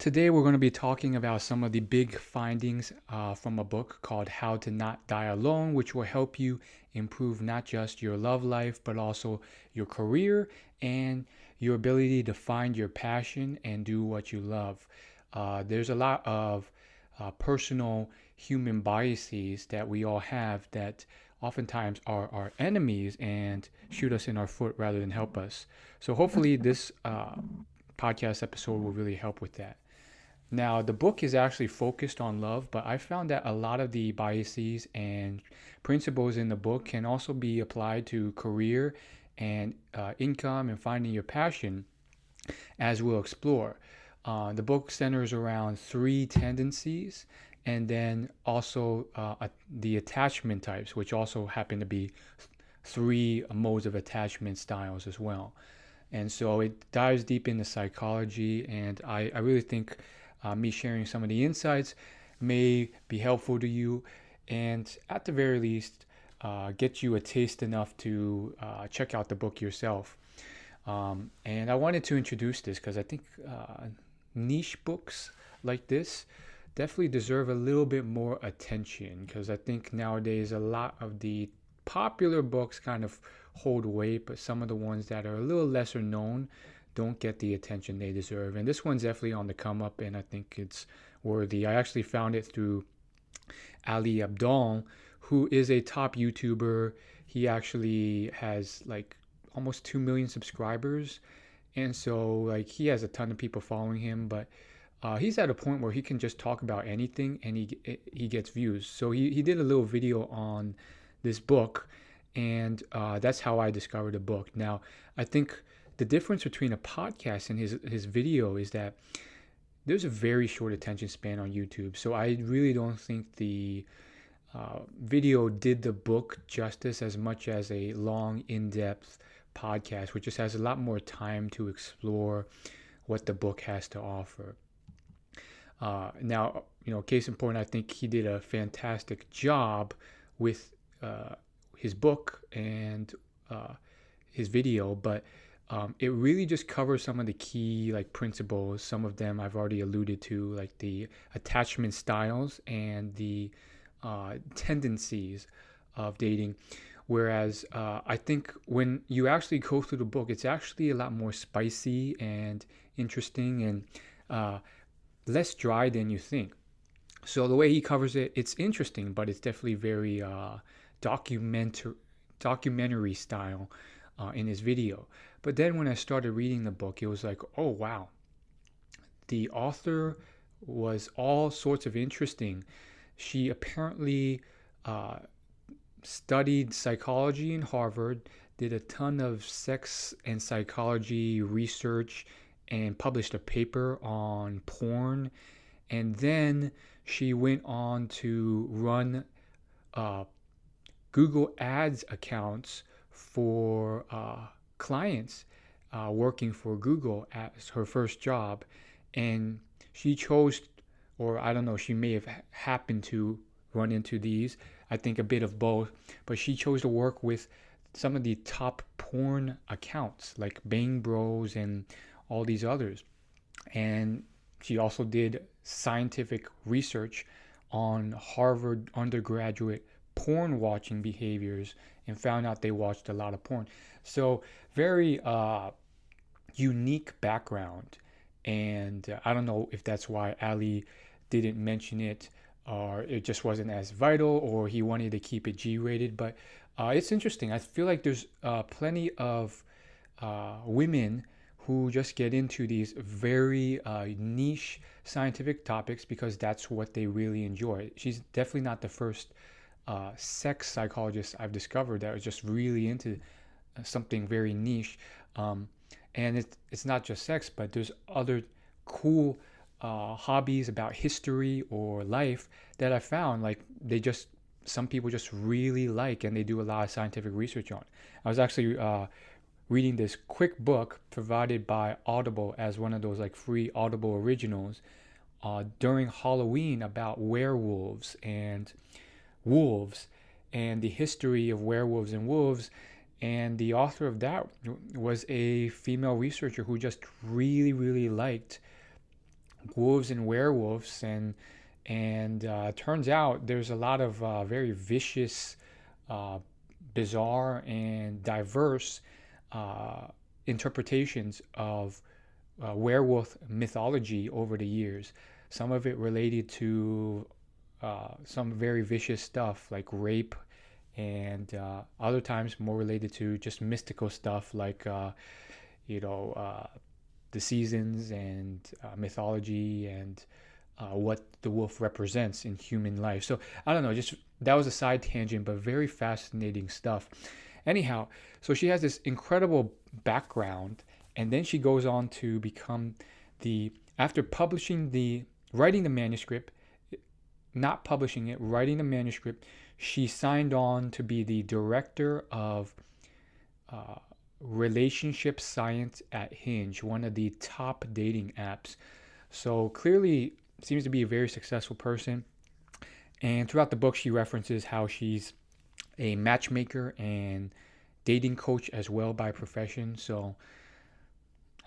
Today we're going to be talking about some of the big findings from a book called How to Not Die Alone, which will help you improve not just your love life, but also your career and your ability to find your passion and do what you love. There's a lot of personal human biases that we all have that oftentimes are our enemies and shoot us in our foot rather than help us. So hopefully this podcast episode will really help with that. Now, the book is actually focused on love, but I found that a lot of the biases and principles in the book can also be applied to career and income and finding your passion, as we'll explore. The book centers around three tendencies and then also the attachment types, which also happen to be three modes of attachment styles as well. And so it dives deep into psychology, and I really think me sharing some of the insights may be helpful to you, and at the very least, get you a taste enough to check out the book yourself. And I wanted to introduce this because I think niche books like this definitely deserve a little bit more attention, because I think nowadays a lot of the popular books kind of hold weight, but some of the ones that are a little lesser known don't get the attention they deserve. And this one's definitely on the come up, and I think it's worthy. I actually found it through Ali Abdal, who is a top YouTuber. He actually has like almost 2 million subscribers. And so like he has a ton of people following him, but he's at a point where he can just talk about anything and he gets views. So he did a little video on this book, and that's how I discovered the book. Now, I think the difference between a podcast and his video is that there's a very short attention span on YouTube. So I really don't think the video did the book justice as much as a long, in-depth podcast, which just has a lot more time to explore what the book has to offer. Now, case in point, I think he did a fantastic job with his book and his video, but it really just covers some of the key principles. Some of them I've already alluded to, like the attachment styles and the tendencies of dating. Whereas I think when you actually go through the book, it's actually a lot more spicy and interesting and less dry than you think. So the way he covers it, it's interesting, but it's definitely very documentary style in his video. But then when I started reading the book, it was like, oh wow, the author was all sorts of interesting. She apparently studied psychology in Harvard, did a ton of sex and psychology research, and published a paper on porn. And then she went on to run Google Ads accounts for clients working for Google as her first job. And she chose, or I don't know, she may have happened to run into these, I think a bit of both, but she chose to work with some of the top porn accounts like Bang Bros and all these others. And she also did scientific research on Harvard undergraduate porn watching behaviors and found out they watched a lot of porn. So very unique background. And I don't know if that's why Ali didn't mention it, or it just wasn't as vital, or he wanted to keep it G-rated. But it's interesting. I feel like there's plenty of women who just get into these very niche scientific topics because that's what they really enjoy. She's definitely not the first sex psychologist I've discovered that was just really into something very niche. And it's not just sex, but there's other cool hobbies about history or life that I found some people just really like, and they do a lot of scientific research on. I was actually reading this quick book provided by Audible as one of those free Audible originals during Halloween about werewolves and wolves and the history of werewolves and wolves. And the author of that was a female researcher who just really, really liked wolves and werewolves, and turns out there's a lot of very vicious, uh, bizarre, and diverse uh, interpretations of werewolf mythology over the years. Some of it related to some very vicious stuff like rape, and other times more related to just mystical stuff like you know uh, the seasons and mythology and what the wolf represents in human life. So I don't know, just that was a side tangent, but very fascinating stuff. Anyhow, so she has this incredible background, and then she goes on to become the after publishing the writing the manuscript, not publishing it, writing the manuscript, she signed on to be the director of uh, relationship science at Hinge, one of the top dating apps. So clearly seems to be a very successful person. And throughout the book, she references how she's a matchmaker and dating coach as well by profession. So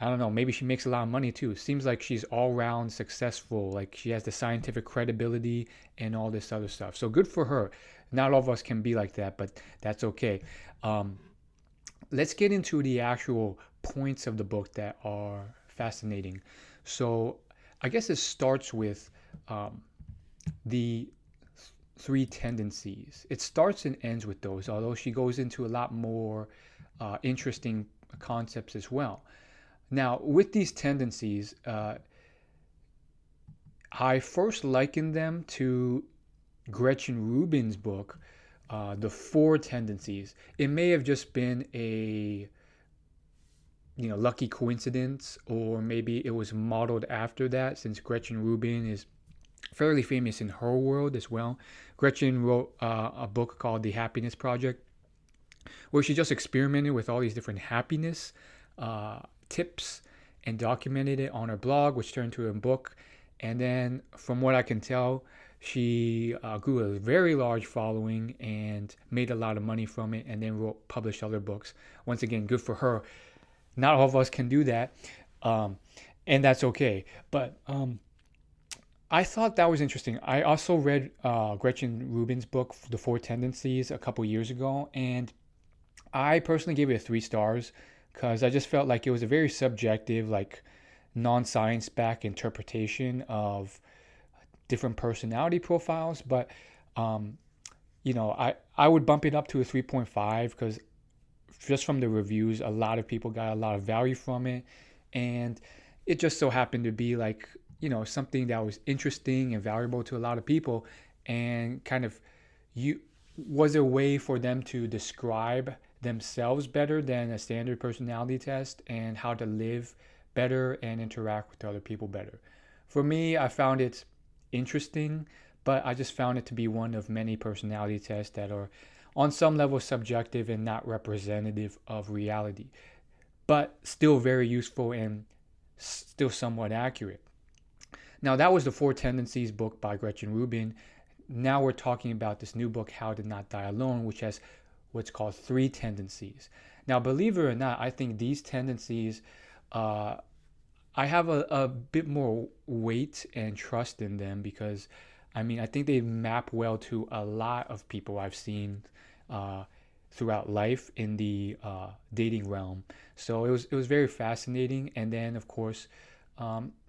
I don't know, maybe she makes a lot of money too. It seems like she's all round successful. Like she has the scientific credibility and all this other stuff. So good for her. Not all of us can be like that, but that's okay. Um, let's get into the actual points of the book that are fascinating. So I guess it starts with um, the three tendencies. It starts and ends with those, although she goes into a lot more interesting concepts as well. Now, with these tendencies, I first likened them to Gretchen Rubin's book, The Four Tendencies. It may have just been a lucky coincidence, or maybe it was modeled after that, since Gretchen Rubin is fairly famous in her world as well. Gretchen wrote a book called The Happiness Project, where she just experimented with all these different happiness uh, tips and documented it on her blog, which turned to a book. And then, from what I can tell, she grew a very large following and made a lot of money from it, and then published other books. Once again, good for her. Not all of us can do that, um, and that's okay. But I thought that was interesting. I also read Gretchen Rubin's book, The Four Tendencies, a couple years ago, and I personally gave it 3 stars because I just felt like it was a very subjective, like non-science backed interpretation of different personality profiles. But um, I would bump it up to a 3.5 because just from the reviews, a lot of people got a lot of value from it, and it just so happened to be like something that was interesting and valuable to a lot of people, and kind of you was a way for them to describe themselves better than a standard personality test, and how to live better and interact with other people better. For me, I found it interesting, but I just found it to be one of many personality tests that are on some level subjective and not representative of reality, but still very useful and still somewhat accurate. Now, that was the Four Tendencies book by Gretchen Rubin. Now we're talking about this new book, How to Not Die Alone, which has what's called three tendencies. Now, believe it or not, I think these tendencies, uh, I have a bit more weight and trust in them because, I think they map well to a lot of people I've seen uh, throughout life in the dating realm. So it was very fascinating. And then, of course,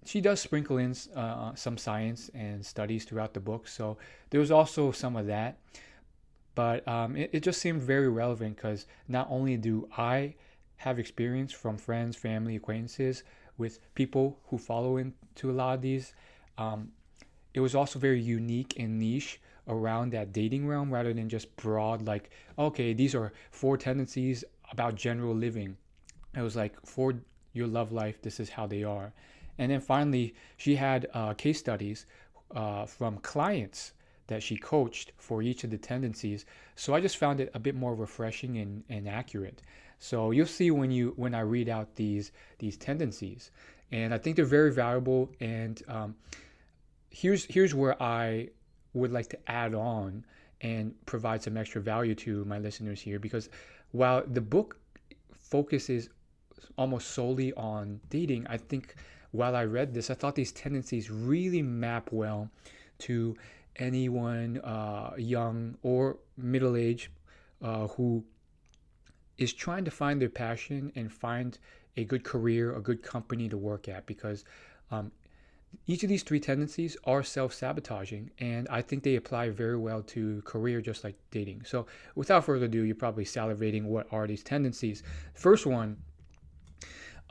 she does sprinkle in some science and studies throughout the book. So there was also some of that. But it just seemed very relevant because not only do I have experience from friends, family, acquaintances with people who follow into a lot of these, um, it was also very unique and niche around that dating realm rather than just broad, like, okay, these are four tendencies about general living. It was like, for your love life, this is how they are. And then finally, she had case studies from clients that she coached for each of the tendencies. So I just found it a bit more refreshing and accurate. So you'll see when I read out these tendencies, and I think they're very valuable. And here's where I would like to add on and provide some extra value to my listeners here, because while the book focuses almost solely on dating, I think while I read this, I thought these tendencies really map well to anyone young or middle age who is trying to find their passion and find a good career, a good company to work at, because um, each of these three tendencies are self-sabotaging, and I think they apply very well to career, just like dating. So without further ado, you're probably salivating, what are these tendencies? First one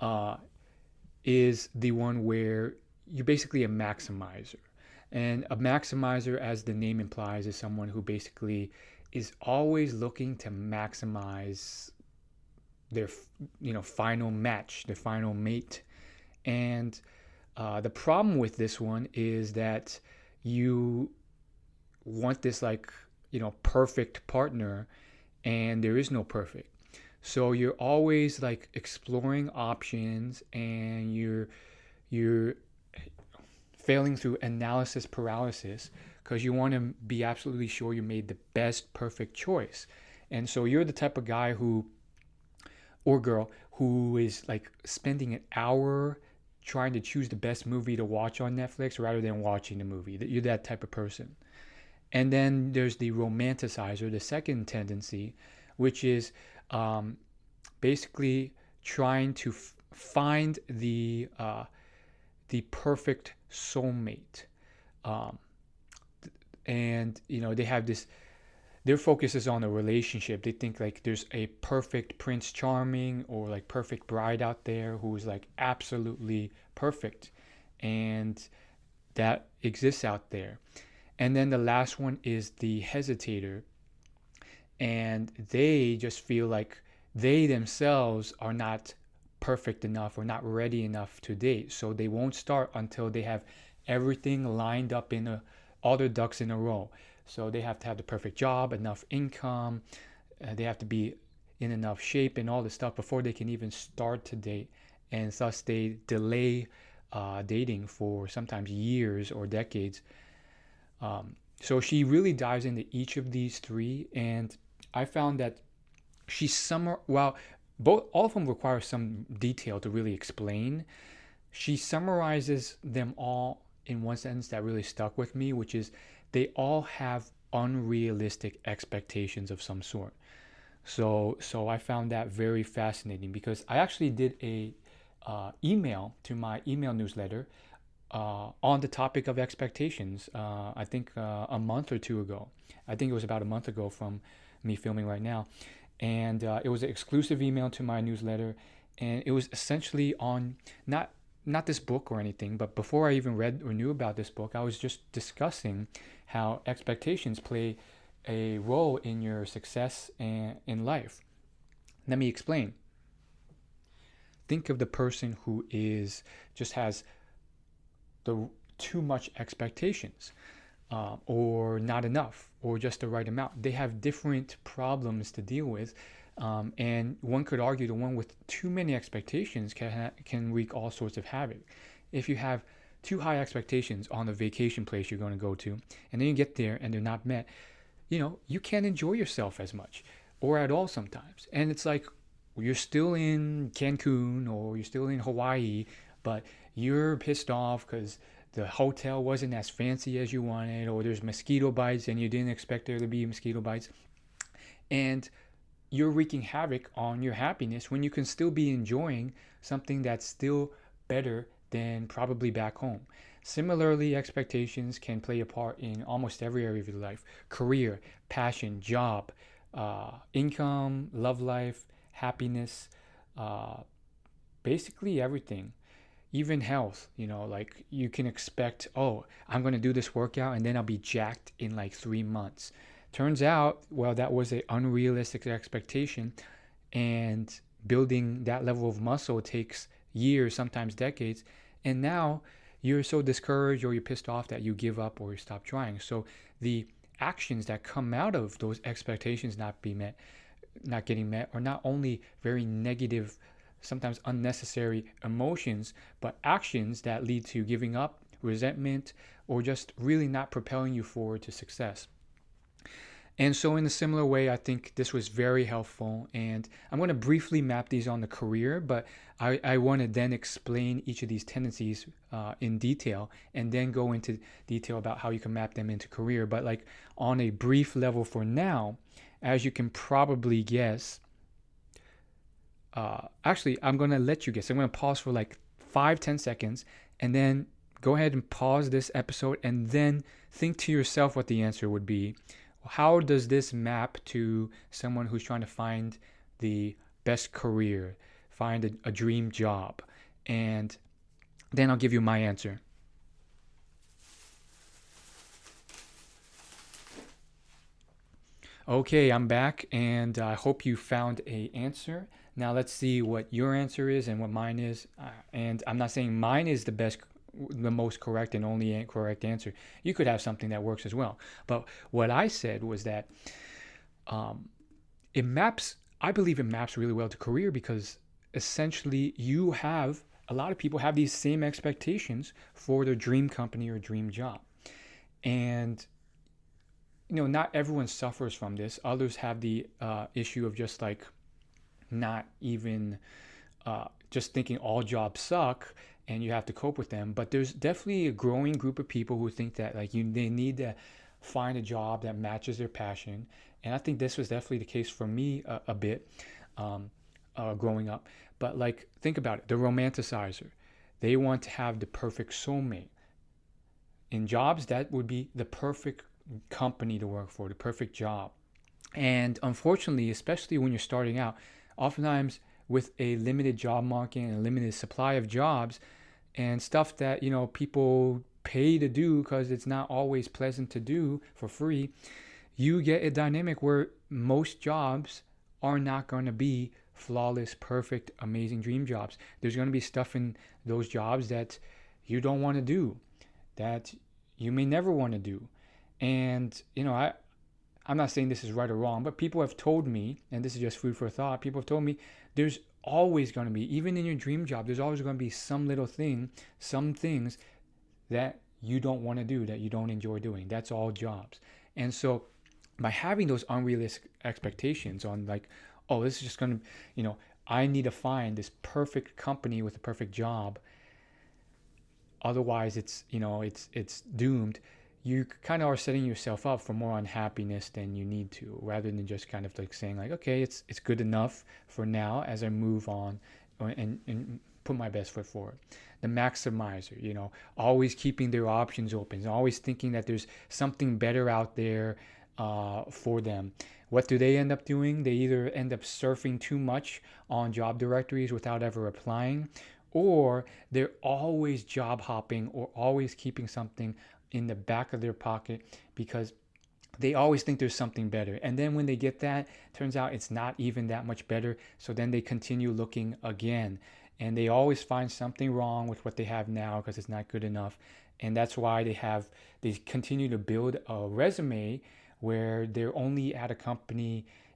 uh, is the one where you're basically a maximizer. And a maximizer, as the name implies, is someone who basically is always looking to maximize their final match, their final mate. And the problem with this one is that you want this perfect partner, and there is no perfect. So you're always like exploring options, and you're failing through analysis paralysis because you want to be absolutely sure you made the best perfect choice. And so you're the type of guy who or girl who is like spending an hour trying to choose the best movie to watch on Netflix rather than watching the movie. You're that type of person. And then there's the romanticizer, the second tendency, which is basically trying to find the perfect soulmate. Um, and they have this. Their focus is on a relationship. They think like there's a perfect Prince Charming or like perfect bride out there who's like absolutely perfect, and that exists out there. And then the last one is the hesitator, and they just feel like they themselves are not perfect enough or not ready enough to date, so they won't start until they have everything lined up all their ducks in a row. So they have to have the perfect job, enough income, they have to be in enough shape and all this stuff before they can even start to date, and thus they delay dating for sometimes years or decades. So she really dives into each of these three, and I found that while all of them require some detail to really explain, she summarizes them all in one sentence that really stuck with me, which is they all have unrealistic expectations of some sort. So I found that very fascinating, because I actually did a email to my email newsletter on the topic of expectations. I think a month or two ago. I think it was about a month ago from me filming right now, and it was an exclusive email to my newsletter, and it was essentially on not this book or anything, but before I even read or knew about this book, I was just discussing how expectations play a role in your success in life. Let me explain. Think of the person who just has the too much expectations, or not enough, or just the right amount. They have different problems to deal with. And one could argue the one with too many expectations can wreak all sorts of havoc. If you have too high expectations on the vacation place you're going to go to, and then you get there and they're not met, you can't enjoy yourself as much or at all sometimes. And it's like you're still in Cancun or you're still in Hawaii, but you're pissed off because the hotel wasn't as fancy as you wanted, or there's mosquito bites and you didn't expect there to be mosquito bites. And you're wreaking havoc on your happiness when you can still be enjoying something that's still better than probably back home. Similarly, expectations can play a part in almost every area of your life: career, passion, job, income, love life, happiness, basically everything. Even health, like you can expect, oh, I'm going to do this workout and then I'll be jacked in like 3 months. Turns out, well, that was an unrealistic expectation, and building that level of muscle takes years, sometimes decades. And now you're so discouraged or you're pissed off that you give up or you stop trying. So the actions that come out of those expectations not getting met, are not only very negative, sometimes unnecessary emotions, but actions that lead to giving up, resentment, or just really not propelling you forward to success. And so, in a similar way, I think this was very helpful. And I'm going to briefly map these on the career, but I want to then explain each of these tendencies in detail and then go into detail about how you can map them into career. But, like, on a brief level for now, as you can probably guess, actually, I'm going to let you guess. I'm going to pause for like 5-10 seconds and then go ahead and pause this episode and then think to yourself what the answer would be. How does this map to someone who's trying to find the best career, find a dream job? And then I'll give you my answer. Okay, I'm back, and I hope you found a answer. Now let's see what your answer is and what mine is. And I'm not saying mine is the most correct and only correct answer. You could have something that works as well. But what I said was that it maps. I believe it maps really well to career because essentially a lot of people have these same expectations for their dream company or dream job, and not everyone suffers from this. Others have the issue of just like not even just thinking all jobs suck and you have to cope with them. But there's definitely a growing group of people who think that like they need to find a job that matches their passion. And I think this was definitely the case for me a bit growing up. But like, think about it, the romanticizer. They want to have the perfect soulmate. In jobs, that would be the perfect company to work for, the perfect job. And unfortunately, especially when you're starting out, oftentimes with a limited job market and a limited supply of jobs and stuff that people pay to do because it's not always pleasant to do for free, you get a dynamic where most jobs are not going to be flawless, perfect, amazing dream jobs. There's going to be stuff in those jobs that you don't want to do, that you may never want to do. And I'm not saying this is right or wrong, but people have told me, and this is just food for thought, people have told me there's always going to be, even in your dream job, there's always going to be some little thing, some things that you don't want to do, that you don't enjoy doing. That's all jobs. And so by having those unrealistic expectations on like, oh, this is just going to, I need to find this perfect company with a perfect job. Otherwise it's doomed. You kind of are setting yourself up for more unhappiness than you need to, rather than just kind of like saying like, okay, it's good enough for now as I move on and put my best foot forward. The maximizer, always keeping their options open, always thinking that there's something better out there for them. What do they end up doing? They either end up surfing too much on job directories without ever applying, or they're always job hopping or always keeping something in the back of their pocket because they always think there's something better. And then when they get that, turns out it's not even that much better. So then they continue looking again. And they always find something wrong with what they have now because it's not good enough. And that's why they continue to build a resume where they're only at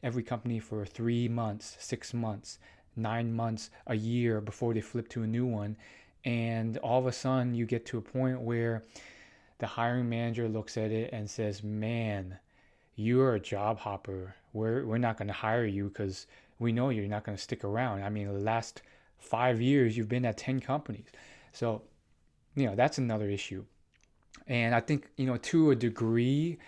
every company for 3 months, 6 months, 9 months, a year before they flip to a new one. And all of a sudden you get to a point where the hiring manager looks at it and says, man, you're a job hopper. We're not going to hire you because we know you're not going to stick around. I mean, the last 5 years, you've been at 10 companies. So, that's another issue. And I think, to a degree,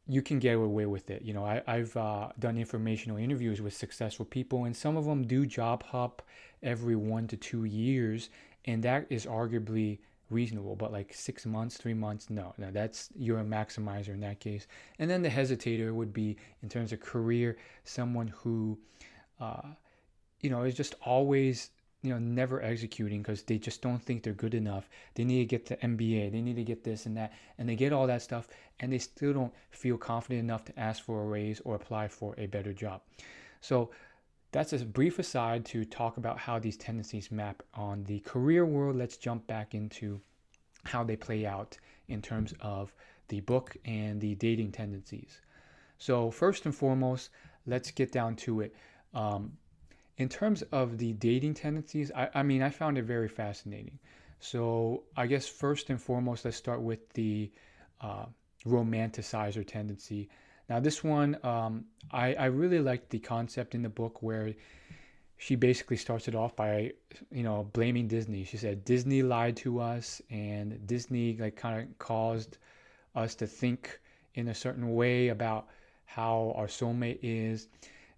you can get away with it. I've done informational interviews with successful people, and some of them do job hop every 1 to 2 years, and that is arguably reasonable. But like 6 months, 3 months, no, that's, you're a maximizer in that case. And then the hesitator would be, in terms of career, someone who is just always never executing because they just don't think they're good enough. They need to get the MBA, they need to get this and that, and they get all that stuff and they still don't feel confident enough to ask for a raise or apply for a better job. So that's a brief aside to talk about how these tendencies map on the career world. Let's jump back into how they play out in terms of the book and the dating tendencies. So first and foremost, let's get down to it. In terms of the dating tendencies, I found it very fascinating. So I guess first and foremost, let's start with the romanticizer tendency. Now, this one, I really liked the concept in the book where she basically starts it off by, blaming Disney. She said Disney lied to us, and Disney like kind of caused us to think in a certain way about how our soulmate is.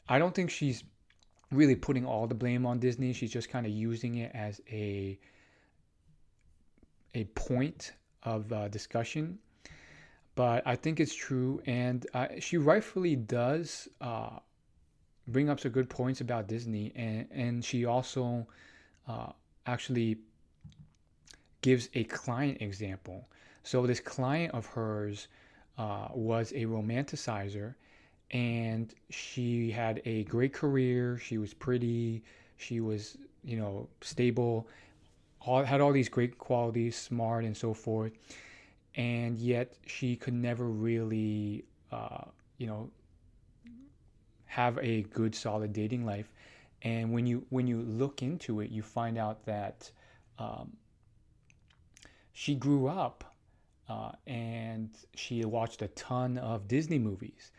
I don't think she's really putting all the blame on Disney. She's just kind of using it as a point of discussion. But I think it's true, and she rightfully does bring up some good points about Disney, and she also uh, actually gives a client example. So this client of hers was a romanticizer, and she had a great career. She was pretty. She was, stable. Had all these great qualities, smart, and so forth. And yet she could never really, you know, have a good, solid dating life. And when you look into it, you find out that um, she grew up and she watched a ton of Disney movies.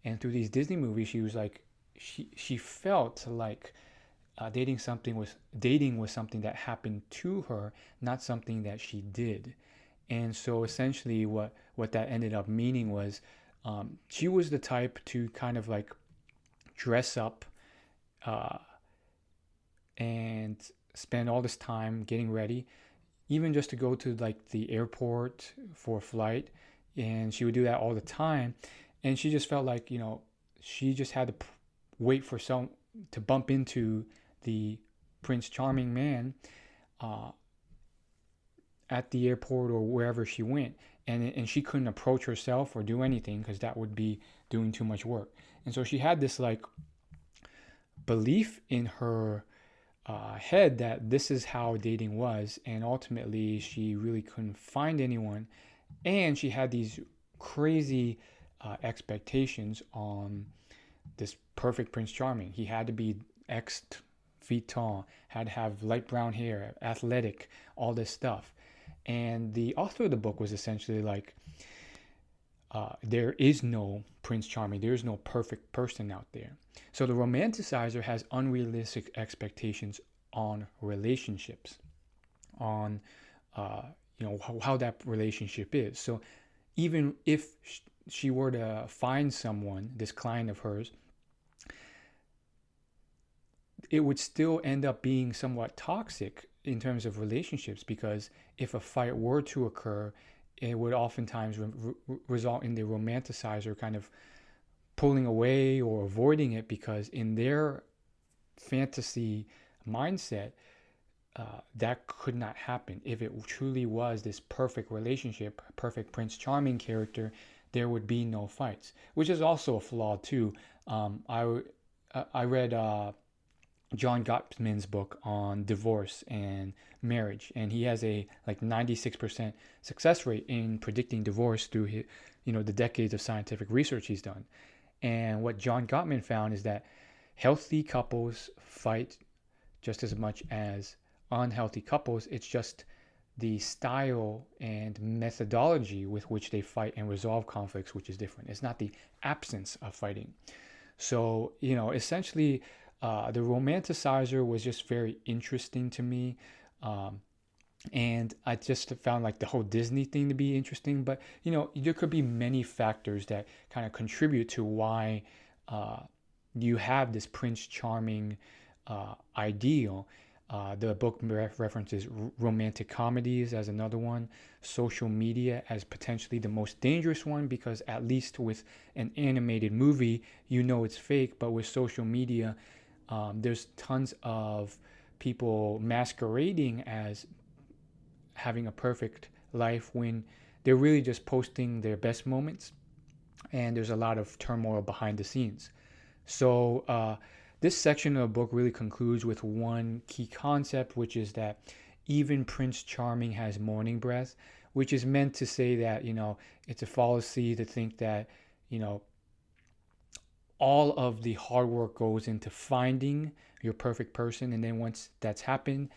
And through these Disney movies, she was like, she felt like dating was something that happened to her, not something that she did. And so essentially, what that ended up meaning was, she was the type to kind of like dress up uh, and spend all this time getting ready, even just to go to like the airport for a flight. And she would do that all the time. And she just felt like, she just had to wait for some to bump into the Prince Charming man uh, at the airport or wherever she went. And she couldn't approach herself or do anything because that would be doing too much work. And so she had this like belief in her head that this is how dating was. And ultimately, she really couldn't find anyone. And she had these crazy expectations on this perfect Prince Charming. He had to be X feet tall, had to have light brown hair, athletic, all this stuff. And the author of the book was essentially like, there is no Prince Charming, there is no perfect person out there. So the romanticizer has unrealistic expectations on relationships, on how that relationship is. So even if she were to find someone, this client of hers, it would still end up being somewhat toxic in terms of relationships, because if a fight were to occur, it would oftentimes result in the romanticizer kind of pulling away or avoiding it, because in their fantasy mindset, that could not happen. If it truly was this perfect relationship, perfect Prince Charming character, there would be no fights, which is also a flaw too. I read John Gottman's book on divorce and marriage, and he has a like 96% success rate in predicting divorce through his, the decades of scientific research he's done. And what John Gottman found is that healthy couples fight just as much as unhealthy couples. It's just the style and methodology with which they fight and resolve conflicts, which is different. It's not the absence of fighting. So, essentially, the romanticizer was just very interesting to me. And I just found like the whole Disney thing to be interesting. But, there could be many factors that kind of contribute to why you have this Prince Charming ideal. The book references romantic comedies as another one, social media as potentially the most dangerous one, because at least with an animated movie, it's fake. But with social media, there's tons of people masquerading as having a perfect life when they're really just posting their best moments, and there's a lot of turmoil behind the scenes. So this section of the book really concludes with one key concept, which is that even Prince Charming has morning breath, which is meant to say that, it's a fallacy to think that, all of the hard work goes into finding your perfect person, and then once that's happened,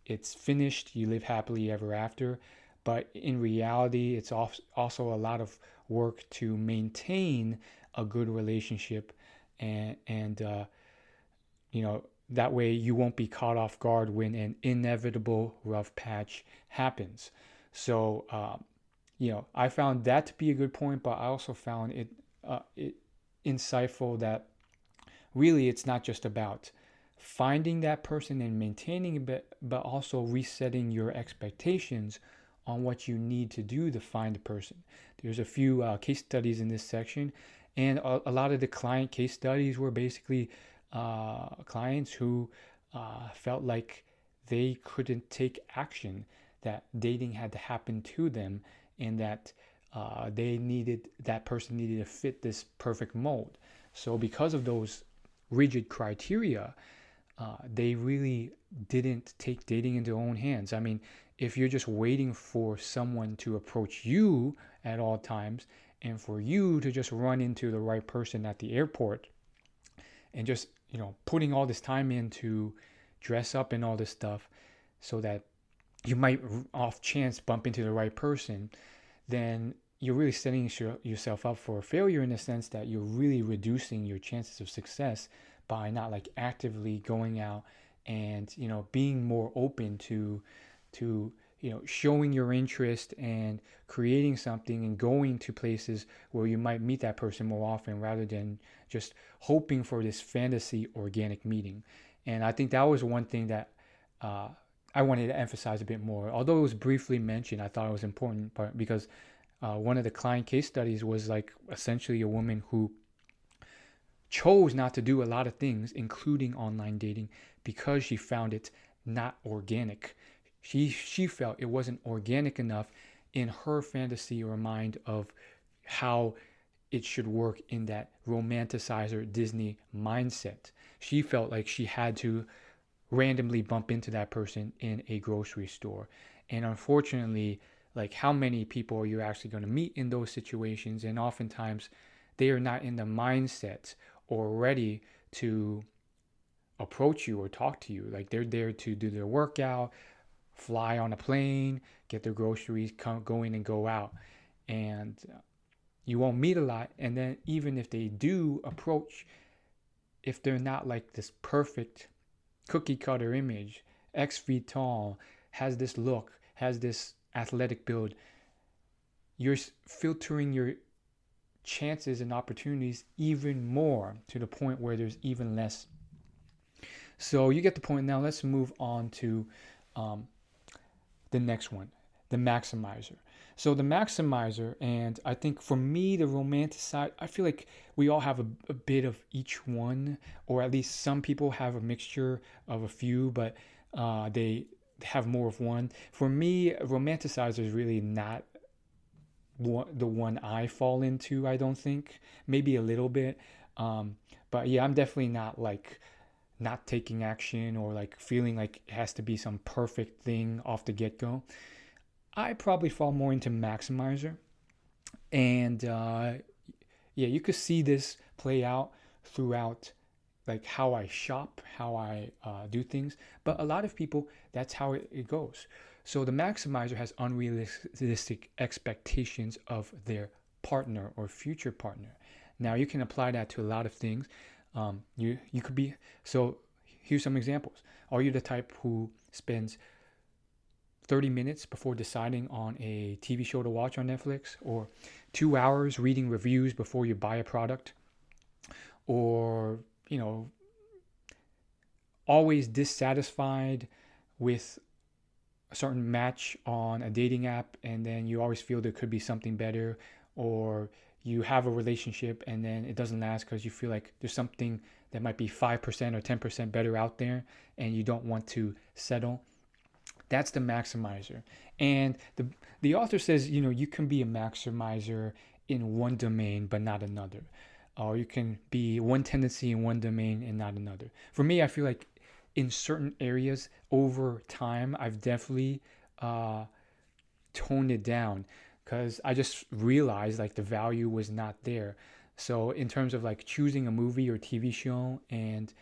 it's finished, you live happily ever after. But in reality, it's also a lot of work to maintain a good relationship, and that way you won't be caught off guard when an inevitable rough patch happens. So I found that to be a good point, but I also found it insightful that really it's not just about finding that person and maintaining it, but also resetting your expectations on what you need to do to find a person. There's a few case studies in this section, and a lot of the client case studies were basically clients who felt like they couldn't take action, that dating had to happen to them, and that that person needed to fit this perfect mold. So because of those rigid criteria, they really didn't take dating into their own hands. I mean, if you're just waiting for someone to approach you at all times and for you to just run into the right person at the airport and just, putting all this time in to dress up and all this stuff so that you might off chance bump into the right person, then you're really setting yourself up for failure, in the sense that you're really reducing your chances of success by not like actively going out and being more open to showing your interest and creating something and going to places where you might meet that person more often, rather than just hoping for this fantasy organic meeting. And I think that was one thing that I wanted to emphasize a bit more. Although it was briefly mentioned, I thought it was important, because one of the client case studies was like essentially a woman who chose not to do a lot of things, including online dating, because she found it not organic. She felt it wasn't organic enough in her fantasy or mind of how it should work in that romanticizer Disney mindset. She felt like she had to randomly bump into that person in a grocery store. And unfortunately, like, how many people are you actually going to meet in those situations? And oftentimes they are not in the mindset or ready to approach you or talk to you. Like, they're there to do their workout, fly on a plane, get their groceries, go in and go out. And you won't meet a lot. And then even if they do approach, if they're not like this perfect cookie cutter image, 6 feet tall, has this look, has this athletic build, you're filtering your chances and opportunities even more, to the point where there's even less. So you get the point. Now let's move on to the next one, the maximizer. So the maximizer, and I think for me, the romantic side, I feel like we all have a bit of each one, or at least some people have a mixture of a few, but they have more of one. For me, romanticizer is really not the one I fall into, I don't think. Maybe a little bit. But yeah, I'm definitely not like not taking action or like feeling like it has to be some perfect thing off the get-go. I probably fall more into maximizer. And you could see this play out throughout like how I shop, how I do things. But a lot of people, that's how it goes. So the maximizer has unrealistic expectations of their partner or future partner. Now you can apply that to a lot of things. You could be, so here's some examples. Are you the type who spends 30 minutes before deciding on a TV show to watch on Netflix, or 2 hours reading reviews before you buy a product, or always dissatisfied with a certain match on a dating app, and then you always feel there could be something better, or you have a relationship and then it doesn't last because you feel like there's something that might be 5% or 10% better out there and you don't want to settle. That's the maximizer. And the author says, you can be a maximizer in one domain but not another. Or you can be one tendency in one domain and not another. For me, I feel like in certain areas over time, I've definitely toned it down, because I just realized like the value was not there. So in terms of like choosing a movie or TV show and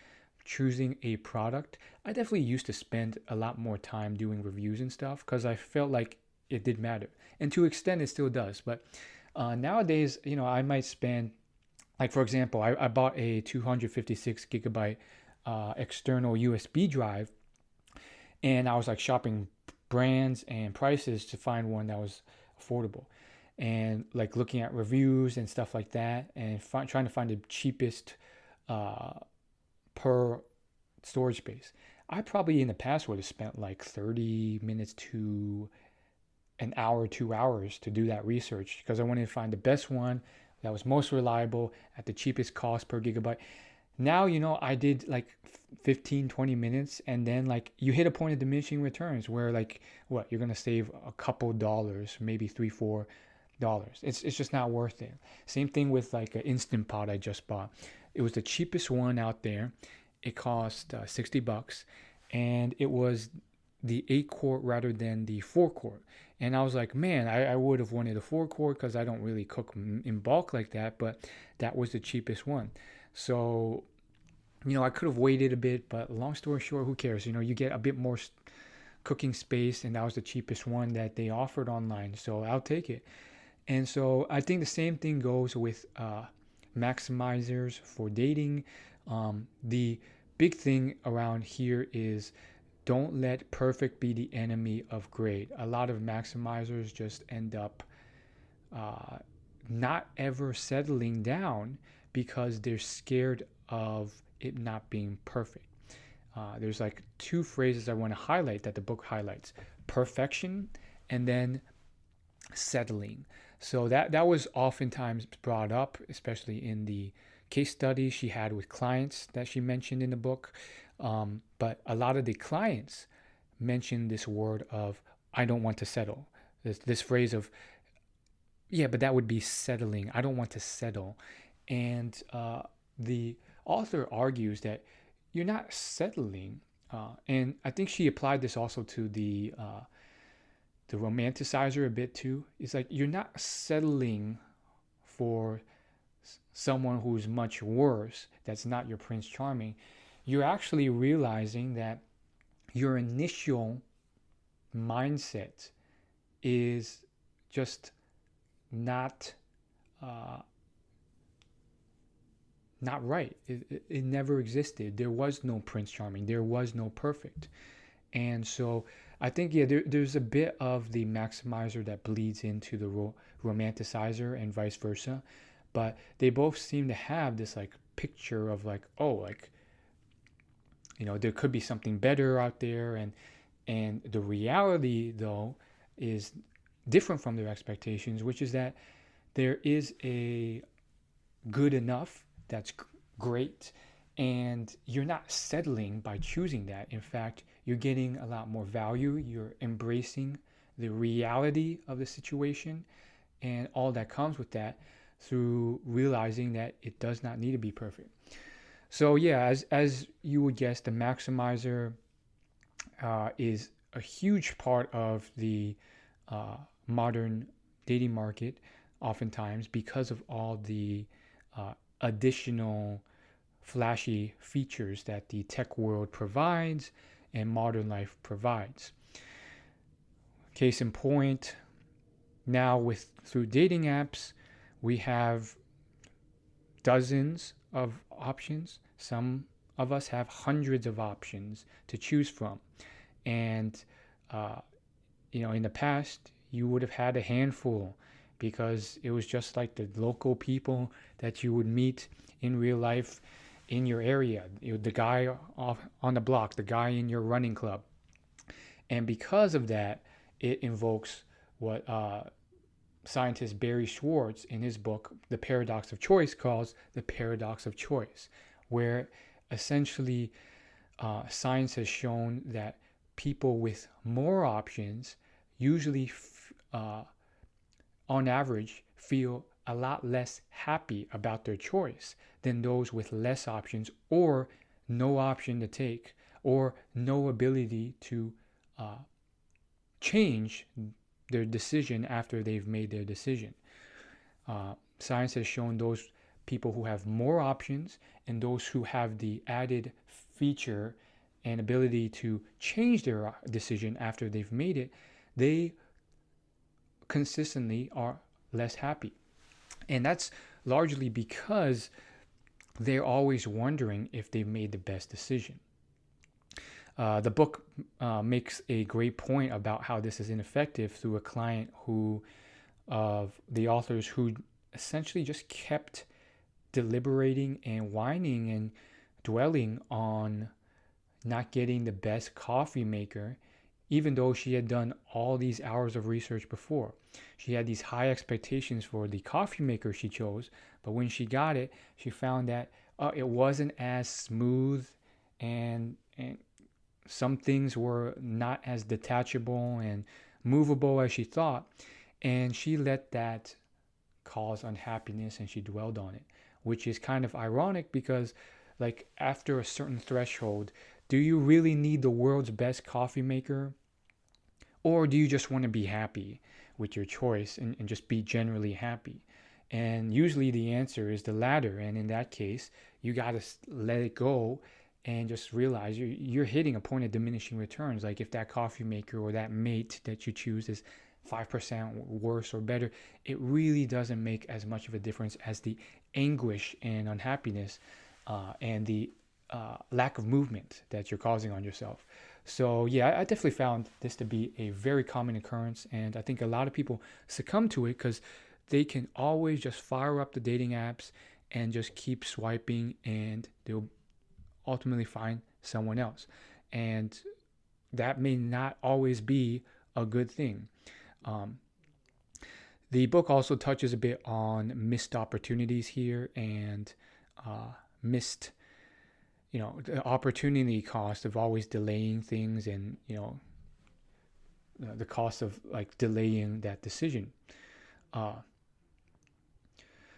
choosing a product, I definitely used to spend a lot more time doing reviews and stuff, because I felt like it did matter. And to extent, it still does. But nowadays, I might spend, like, for example, I bought a 256 gigabyte external USB drive, and I was like shopping brands and prices to find one that was affordable, and like looking at reviews and stuff like that, and trying to find the cheapest uh, per storage space. I probably in the past would have spent like 30 minutes to an hour, 2 hours to do that research because I wanted to find the best one that was most reliable at the cheapest cost per gigabyte. Now, I did like 15, 20 minutes, and then like you hit a point of diminishing returns where like what you're gonna save a couple dollars, maybe $3, $4. It's just not worth it. Same thing with like an Instant Pot I just bought. It was the cheapest one out there. It cost $60, and it was the 8 quart rather than the 4 quart. And I was like, man, I would have wanted a 4 quart because I don't really cook in bulk like that, but that was the cheapest one. So, I could have waited a bit, but long story short, who cares? You get a bit more cooking space, and that was the cheapest one that they offered online. So I'll take it. And so I think the same thing goes with maximizers for dating. The big thing around here is don't let perfect be the enemy of great. A lot of maximizers just end up not ever settling down because they're scared of it not being perfect. There's like two phrases I want to highlight that the book highlights: perfection and then settling. So that was oftentimes brought up, especially in the case studies she had with clients that she mentioned in the book. But a lot of the clients mentioned this word of, I don't want to settle. This phrase of, yeah, but that would be settling. I don't want to settle. And the author argues that you're not settling. And I think she applied this also to the romanticizer a bit too. It's like you're not settling for someone who's much worse, that's not your Prince Charming. You're actually realizing that your initial mindset is just not not right. It never existed. There was no Prince Charming. There was no perfect. And so I think, yeah, there's a bit of the maximizer that bleeds into the romanticizer and vice versa. But they both seem to have this like picture of like, oh, like, there could be something better out there. And the reality, though, is different from their expectations, which is that there is a good enough that's great, and you're not settling by choosing that. In fact, you're getting a lot more value. You're embracing the reality of the situation and all that comes with that through realizing that it does not need to be perfect. So yeah, as you would guess, the maximizer is a huge part of the modern dating market, oftentimes because of all the additional flashy features that the tech world provides and modern life provides. Case in point, now through dating apps, we have dozens of options. Some of us have hundreds of options to choose from. And, in the past, you would have had a handful because it was just like the local people that you would meet in real life in your area. The guy on the block, the guy in your running club. And because of that, it invokes what scientist Barry Schwartz in his book, The Paradox of Choice, calls the paradox of choice, where essentially science has shown that people with more options usually, on average, feel a lot less happy about their choice than those with less options or no option to take or no ability to change their decision after they've made their decision. Science has shown those people who have more options and those who have the added feature and ability to change their decision after they've made it, they consistently are less happy. And that's largely because they're always wondering if they made the best decision. The book makes a great point about how this is ineffective through a client of the authors who essentially just kept deliberating and whining and dwelling on not getting the best coffee maker, even though she had done all these hours of research before. She had these high expectations for the coffee maker she chose, but when she got it, she found that it wasn't as smooth, and some things were not as detachable and movable as she thought. And she let that cause unhappiness, and she dwelled on it, which is kind of ironic because, like, after a certain threshold, do you really need the world's best coffee maker? Or do you just want to be happy with your choice and just be generally happy? And usually the answer is the latter. And in that case, you got to let it go and just realize you're hitting a point of diminishing returns. Like if that coffee maker or that mate that you choose is 5% worse or better, it really doesn't make as much of a difference as the anguish and unhappiness and the lack of movement that you're causing on yourself. So yeah, I definitely found this to be a very common occurrence, and I think a lot of people succumb to it because they can always just fire up the dating apps and just keep swiping, and they'll ultimately find someone else. And that may not always be a good thing. The book also touches a bit on missed opportunities here and missed, the opportunity cost of always delaying things, and, the cost of like delaying that decision.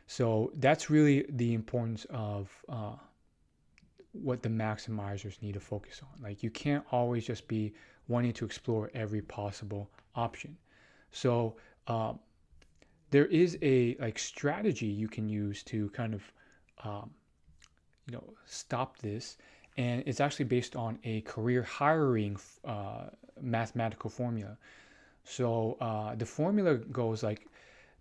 So that's really the importance of what the maximizers need to focus on. Like you can't always just be wanting to explore every possible option. So there is a like strategy you can use to kind of stop this, and it's actually based on a career hiring mathematical formula. So the formula goes like,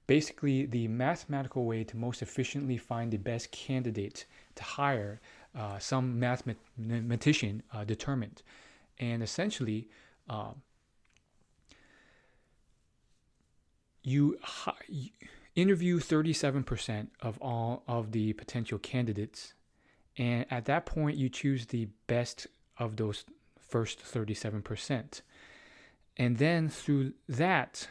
basically the mathematical way to most efficiently find the best candidate to hire, some mathematician determined. And essentially, you interview 37% of all of the potential candidates, and at that point you choose the best of those first 37%. And then through that,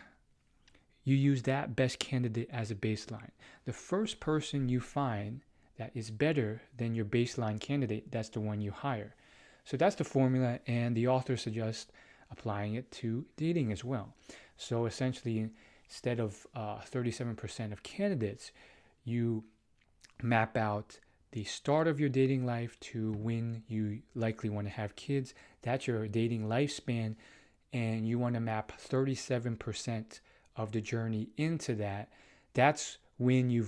you use that best candidate as a baseline. The first person you find that is better than your baseline candidate, that's the one you hire. So that's the formula, and the author suggests applying it to dating as well. So essentially, instead of 37% of candidates, you map out the start of your dating life to when you likely want to have kids. That's your dating lifespan, and you want to map 37% of the journey into that. That's when you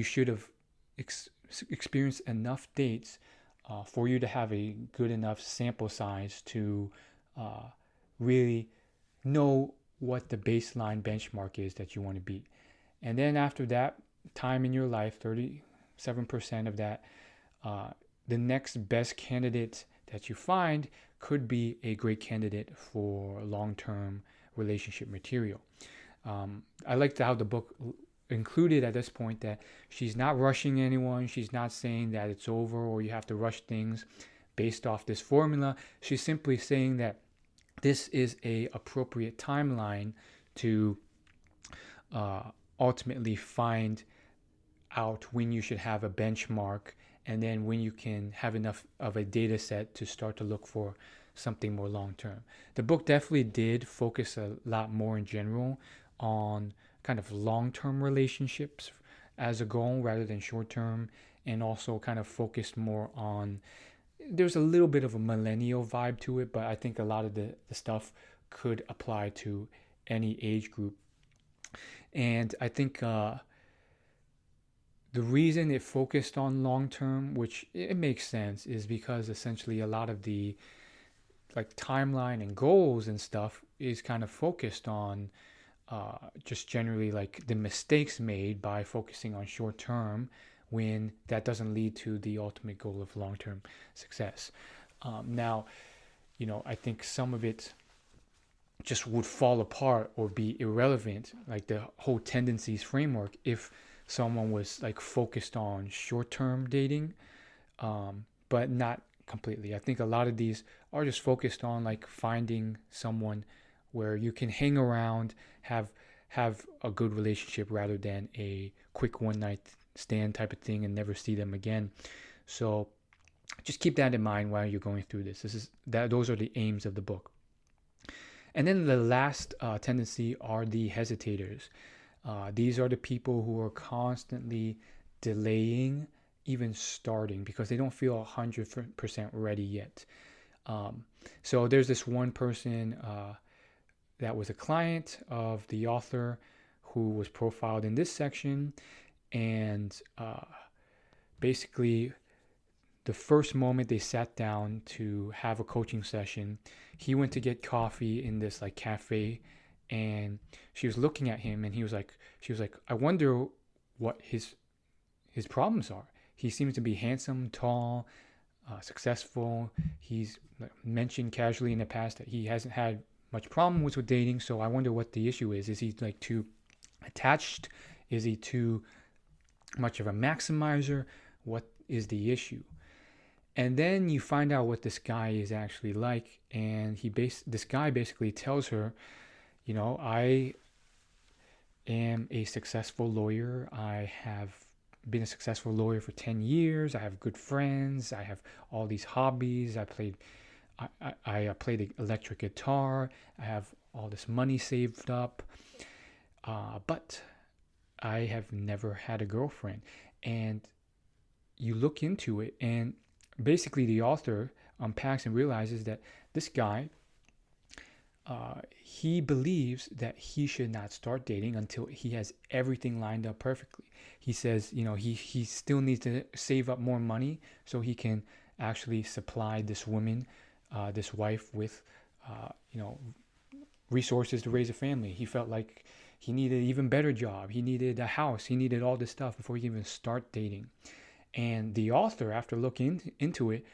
should have experienced enough dates for you to have a good enough sample size to really know what the baseline benchmark is that you want to beat. And then after that time in your life, 37% of that, the next best candidate that you find could be a great candidate for long-term relationship material. I liked how the book included at this point that she's not rushing anyone. She's not saying that it's over or you have to rush things based off this formula. She's simply saying that this is a appropriate timeline to ultimately find out when you should have a benchmark, and then when you can have enough of a data set to start to look for something more long term. The book definitely did focus a lot more in general on kind of long term relationships as a goal rather than short term, and also kind of focused more on, there's a little bit of a millennial vibe to it, but I think a lot of the stuff could apply to any age group. And I think the reason it focused on long term, which it makes sense, is because essentially a lot of the like timeline and goals and stuff is kind of focused on just generally like the mistakes made by focusing on short term when that doesn't lead to the ultimate goal of long term success. Now, I think some of it just would fall apart or be irrelevant, like the whole tendencies framework, if someone was like focused on short term dating, but not completely. I think a lot of these are just focused on like finding someone where you can hang around, have a good relationship rather than a quick one night stand type of thing and never see them again. So just keep that in mind while you're going through this. Those are the aims of the book. And then the last tendency are the hesitators. These are the people who are constantly delaying even starting because they don't feel 100% ready yet. So there's this one person that was a client of the author who was profiled in this section. And basically, the first moment they sat down to have a coaching session, he went to get coffee in this like cafe, and she was looking at him, and she was like, I wonder what his problems are. He seems to be handsome, tall, successful. He's mentioned casually in the past that he hasn't had much problems with dating, so I wonder what the issue is. Is he like too attached? Is he too much of a maximizer? What is the issue? And then you find out what this guy is actually like, and this guy basically tells her, I am a successful lawyer. I have been a successful lawyer for 10 years. I have good friends. I have all these hobbies. I played the electric guitar. I have all this money saved up. But I have never had a girlfriend. And you look into it, and basically the author unpacks and realizes that this guy, he believes that he should not start dating until he has everything lined up perfectly. He says, he still needs to save up more money so he can actually supply this woman, this wife, with, resources to raise a family. He felt like he needed an even better job. He needed a house. He needed all this stuff before he can even start dating. And the author, after looking into it,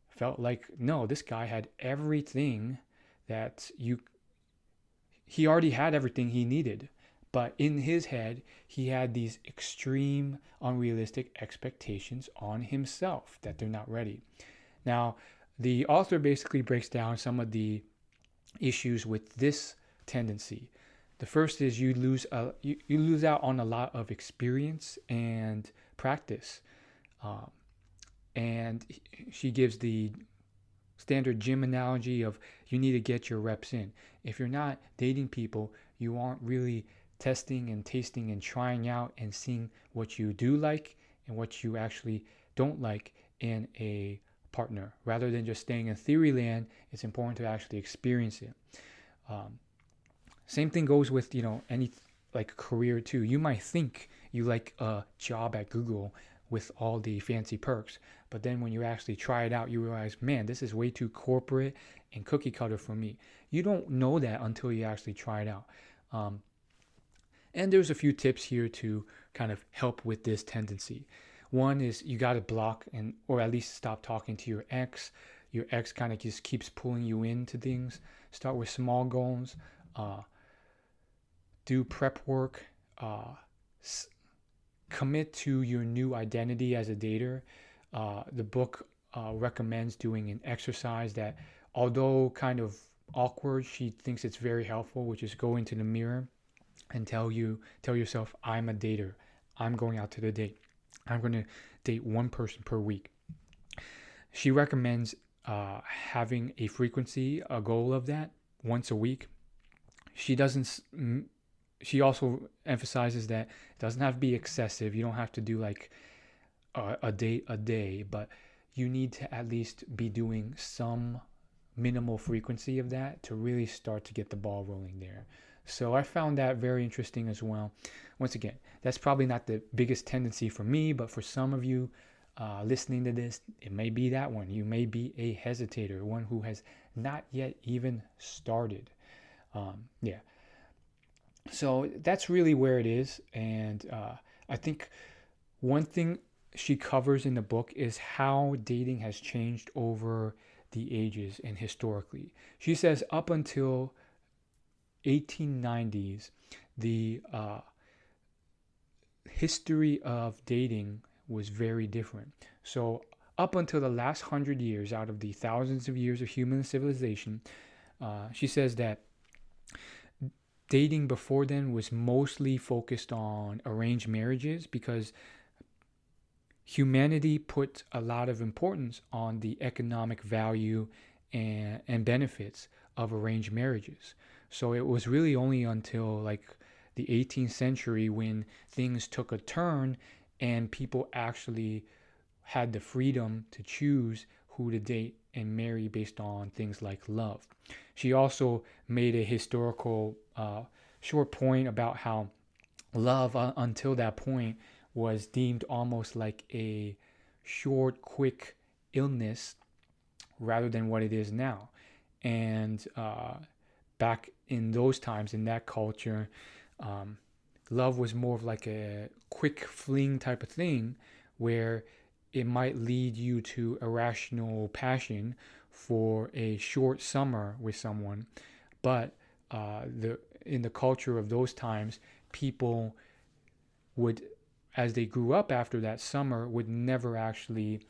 felt like, no, this guy had everything that he already had everything he needed. But in his head, he had these extreme, unrealistic expectations on himself that they're not ready. Now, the author basically breaks down some of the issues with this tendency. The first is you lose out on a lot of experience and practice. And she gives the standard gym analogy of you need to get your reps in. If you're not dating people, you aren't really testing and tasting and trying out and seeing what you do like and what you actually don't like in a partner. Rather than just staying in theory land, it's important to actually experience it. Same thing goes with, any like career too. You might think you like a job at Google with all the fancy perks, but then when you actually try it out, you realize, man, this is way too corporate and cookie cutter for me. You don't know that until you actually try it out. And there's a few tips here to kind of help with this tendency. One is you got to block or at least stop talking to your ex. Your ex kind of just keeps pulling you into things. Start with small goals. Do prep work. Commit to your new identity as a dater. The book recommends doing an exercise that, although kind of awkward, she thinks it's very helpful, which is go into the mirror and tell yourself, I'm a dater. I'm going out to the date. I'm going to date one person per week. She recommends having a frequency, a goal of that once a week. She also emphasizes that it doesn't have to be excessive. You don't have to do like a date a day, but you need to at least be doing some minimal frequency of that to really start to get the ball rolling there. So I found that very interesting as well. Once again, that's probably not the biggest tendency for me, but for some of you listening to this, it may be that one. You may be a hesitator, one who has not yet even started. So that's really where it is. And I think one thing she covers in the book is how dating has changed over the ages and historically. She says up until 1890s, the history of dating was very different. So up until the last 100 years, out of the thousands of years of human civilization, she says that dating before then was mostly focused on arranged marriages because humanity put a lot of importance on the economic value and benefits of arranged marriages. So it was really only until like the 18th century when things took a turn and people actually had the freedom to choose who to date and marry based on things like love. She also made a historical short point about how love until that point was deemed almost like a short, quick illness rather than what it is now. And back in those times, in that culture, um, love was more of like a quick fling type of thing where it might lead you to irrational passion for a short summer with someone. But the in the culture of those times, people would, as they grew up after that summer, would never actually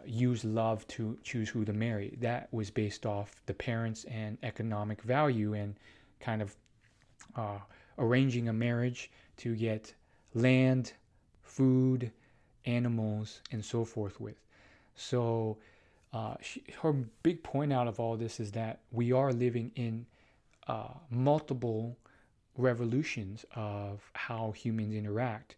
use love to choose who to marry. That was based off the parents and economic value and kind of uh, arranging a marriage to get land, food, animals, and so forth with. So her big point out of all this is that we are living in multiple revolutions of how humans interact.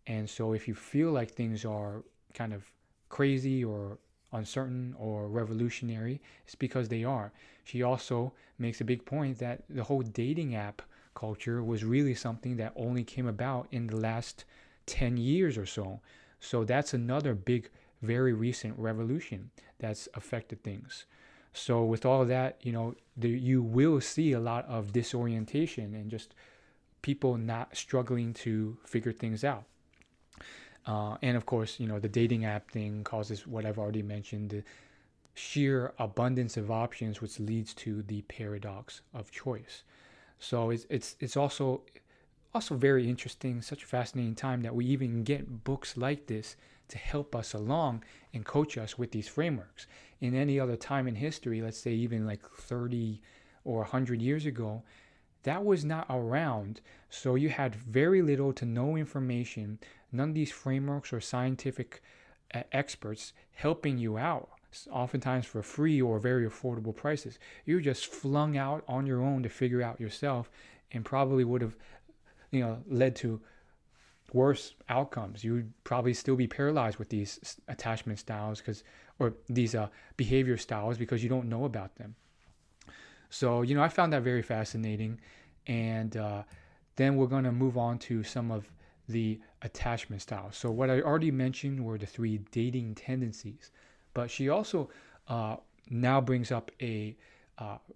And so if you feel like things are kind of crazy or uncertain or revolutionary, it's because they are. She also makes a big point that the whole dating app culture was really something that only came about in the last 10 years or so. So that's another big, very recent revolution that's affected things. So with all of that, you will see a lot of disorientation and just people not struggling to figure things out. And of course, the dating app thing causes what I've already mentioned, the sheer abundance of options, which leads to the paradox of choice. So it's also very interesting, such a fascinating time that we even get books like this to help us along and coach us with these frameworks. In any other time in history, let's say even like 30 or 100 years ago, that was not around. So you had very little to no information, none of these frameworks or scientific experts helping you out, oftentimes for free or very affordable prices. You were just flung out on your own to figure out yourself and probably would have led to worse outcomes. You would probably still be paralyzed with these attachment styles or these behavior styles because you don't know about them. So, I found that very fascinating. And then we're going to move on to some of the attachment styles. So, what I already mentioned were the 3 dating tendencies. But she also now brings up a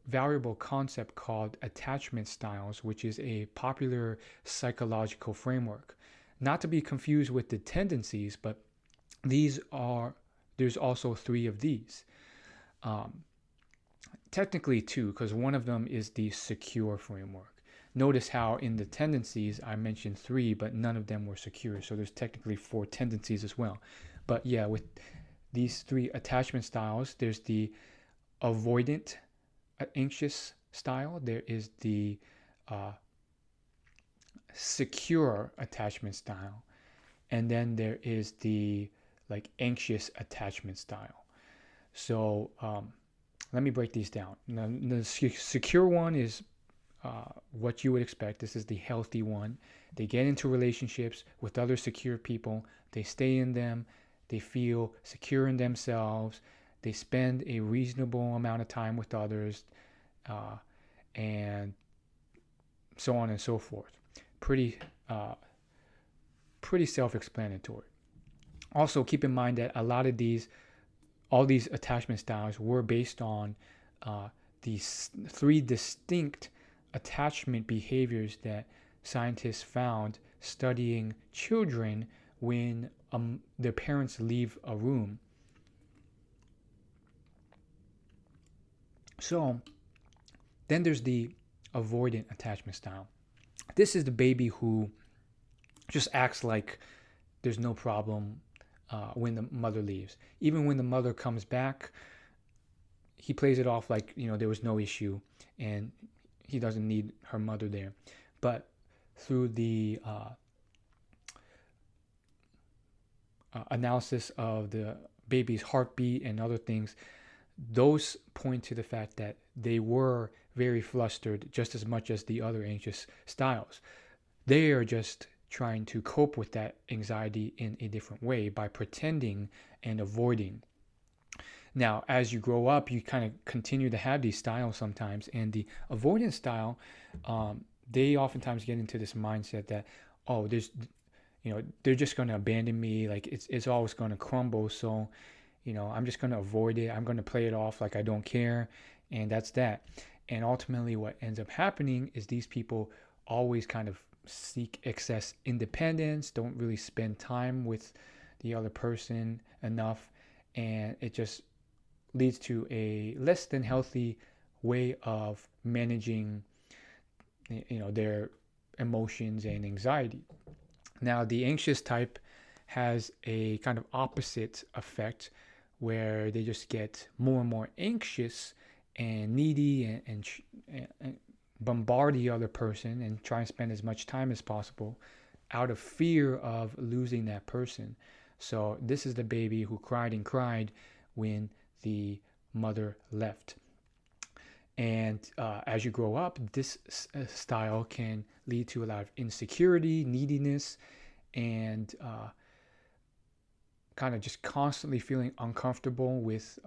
valuable concept called attachment styles, which is a popular psychological framework. Not to be confused with the tendencies, but there's also 3 of these. Technically 2, because one of them is the secure framework. Notice how in the tendencies I mentioned 3, but none of them were secure. So there's technically 4 tendencies as well. But yeah, with these 3 attachment styles, there's the avoidant, anxious style. There is the secure attachment style. And then there is the anxious attachment style. So let me break these down. Now, the secure one is what you would expect. This is the healthy one. They get into relationships with other secure people. They stay in them. They feel secure in themselves. They spend a reasonable amount of time with others, and so on and so forth. Pretty self-explanatory. Also, keep in mind that all these attachment styles were based on these 3 distinct attachment behaviors that scientists found studying children when their parents leave a room. So then there's the avoidant attachment style. This is the baby who just acts like there's no problem when the mother leaves. Even when the mother comes back, he plays it off like, there was no issue and he doesn't need her mother there. But through the analysis of the baby's heartbeat and other things, those point to the fact that they were very flustered just as much as the other anxious styles. They are just trying to cope with that anxiety in a different way by pretending and avoiding. Now, as you grow up, you kind of continue to have these styles sometimes, and the avoidance style, they oftentimes get into this mindset that, they're just going to abandon me, like it's always going to crumble, so I'm just going to avoid it. I'm going to play it off like I don't care, and that's that. And ultimately what ends up happening is these people always kind of seek excess independence, don't really spend time with the other person enough, and it just leads to a less than healthy way of managing their emotions and anxiety. Now, the anxious type has a kind of opposite effect where they just get more and more anxious and needy and bombard the other person and try and spend as much time as possible out of fear of losing that person. So this is the baby who cried and cried when the mother left. And as you grow up, this style can lead to a lot of insecurity, neediness, and kind of just constantly feeling uncomfortable with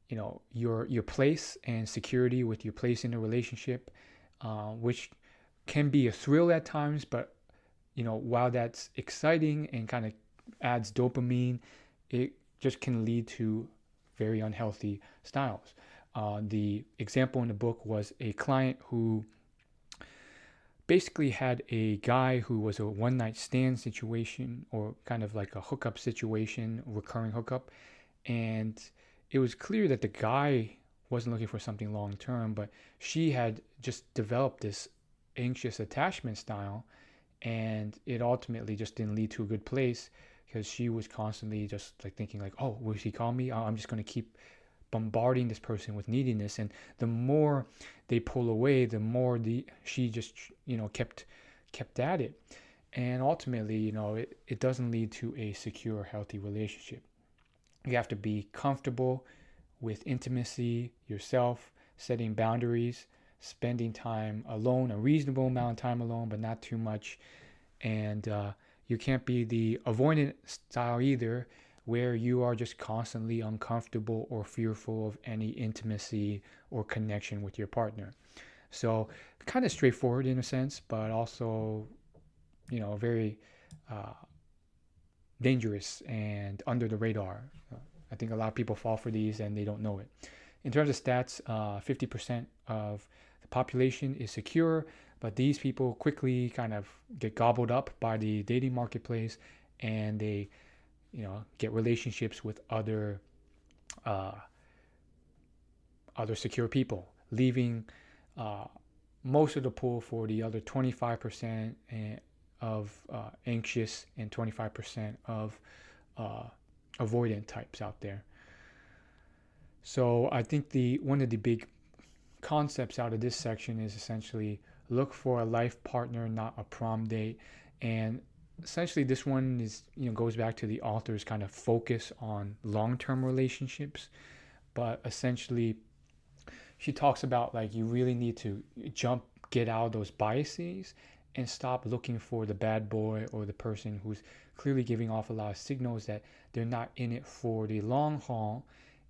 your place and security with your place in a relationship, which can be a thrill at times, but while that's exciting and kind of adds dopamine, it just can lead to very unhealthy styles. The example in the book was a client who basically had a guy who was a one-night stand situation, or kind of like a hookup situation, recurring hookup, and it was clear that the guy wasn't looking for something long-term, but she had just developed this anxious attachment style, and it ultimately just didn't lead to a good place because she was constantly just like thinking like, oh, will he call me? I'm just going to keep bombarding this person with neediness, and the more they pull away, the more she just kept at it, and ultimately it doesn't lead to a secure, healthy relationship. You have to be comfortable with intimacy, yourself, setting boundaries, spending time alone, a reasonable amount of time alone, but not too much. And you can't be the avoidant style either, where you are just constantly uncomfortable or fearful of any intimacy or connection with your partner. So kind of straightforward in a sense, but also, very dangerous and under the radar. I think a lot of people fall for these and they don't know it. In terms of stats, 50% of the population is secure, but these people quickly kind of get gobbled up by the dating marketplace, and they get relationships with other secure people, leaving most of the pool for the other 25% of anxious and 25% of avoidant types out there. So I think one of the big concepts out of this section is essentially look for a life partner, not a prom date. And essentially this one is goes back to the author's kind of focus on long-term relationships, but essentially she talks about like you really need to get out of those biases and stop looking for the bad boy or the person who's clearly giving off a lot of signals that they're not in it for the long haul.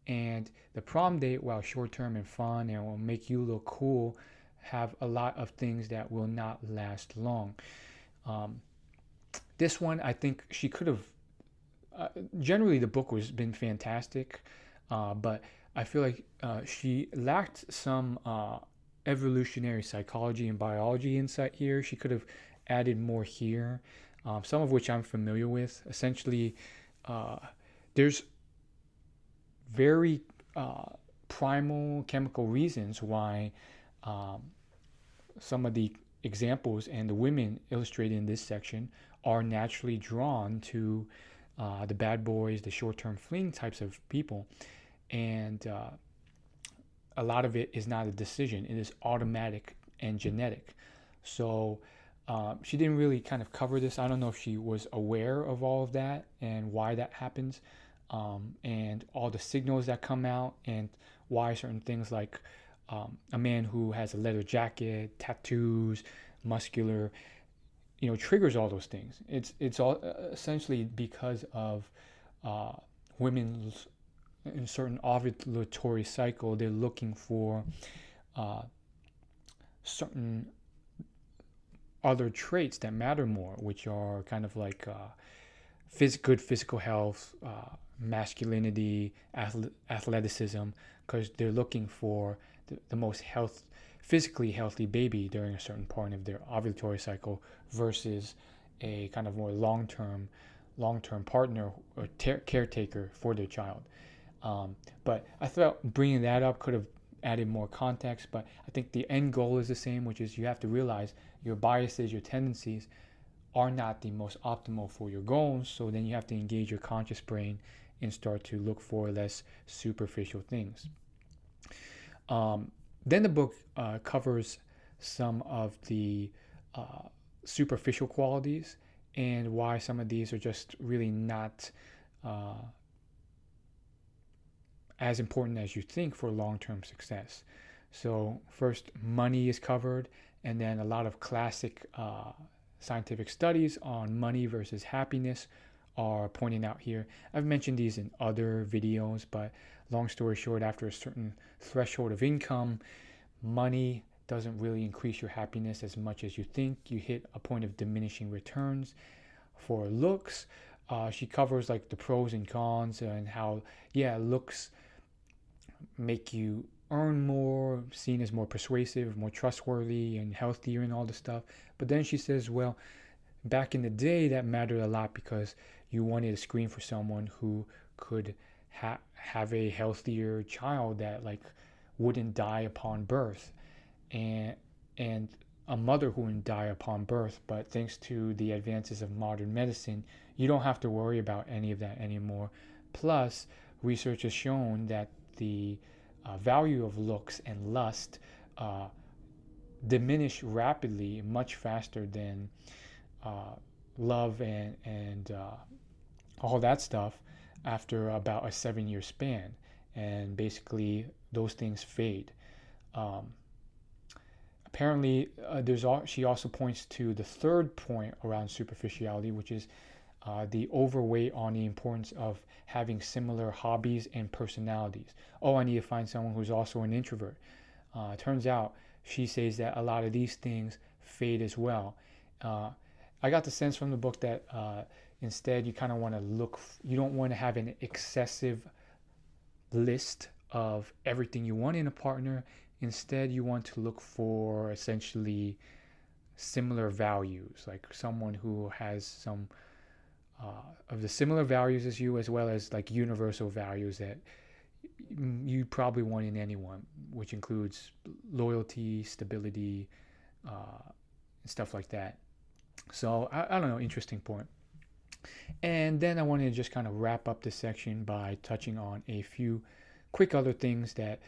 And the prom date, while short-term and fun and will make you look cool, have a lot of things that will not last long. This one, I think she could have, generally the book has been fantastic, but I feel like she lacked some evolutionary psychology and biology insight here. She could have added more here, some of which I'm familiar with. Essentially, uh, there's very primal chemical reasons why um, some of the examples and the women illustrated in this section are naturally drawn to the bad boys, the short-term fling types of people, and a lot of it is not a decision; it is automatic and genetic. So she didn't really kind of cover this. I don't know if she was aware of all of that and why that happens, and all the signals that come out, and why certain things like a man who has a leather jacket, tattoos, muscular, triggers all those things. It's all essentially because of uh, women's in certain ovulatory cycle. They're looking for uh, certain other traits that matter more, which are kind of like good physical health, masculinity, athleticism, because they're looking for the most physically healthy baby during a certain point of their ovulatory cycle versus a kind of more long-term partner or caretaker for their child. But I thought bringing that up could have added more context, but I think the end goal is the same, which is you have to realize your biases, your tendencies are not the most optimal for your goals. So then you have to engage your conscious brain and start to look for less superficial things. Then the book covers some of the uh, superficial qualities and why some of these are just really not uh, as important as you think for long-term success. So first, money is covered, and then a lot of classic scientific studies on money versus happiness are pointing out here. I've mentioned these in other videos, but long story short, after a certain threshold of income, money doesn't really increase your happiness as much as you think. You hit a point of diminishing returns. For looks, she covers like the pros and cons and how, yeah, looks make you earn more, seen as more persuasive, more trustworthy, and healthier, and all this stuff. But then she says, well, back in the day, that mattered a lot because you wanted to screen for someone who could have a healthier child that like wouldn't die upon birth, and a mother who wouldn't die upon birth. But thanks to the advances of modern medicine, you don't have to worry about any of that anymore. Plus, research has shown that the value of looks and lust uh, diminish rapidly, much faster than love and all that stuff after about a 7-year span. And basically, those things fade. Um, Apparently, she also points to the third point around superficiality, which is the overweight on the importance of having similar hobbies and personalities. Oh, I need to find someone who's also an introvert. Turns out, she says that a lot of these things fade as well. I got the sense from the book that instead you kind of want to you don't want to have an excessive list of everything you want in a partner. Instead, you want to look for essentially similar values, like someone who has some of the similar values as you, as well as like universal values that you probably want in anyone, which includes loyalty, stability, and stuff like that. So I don't know, interesting point. And then I wanted to just kind of wrap up this section by touching on a few quick other things that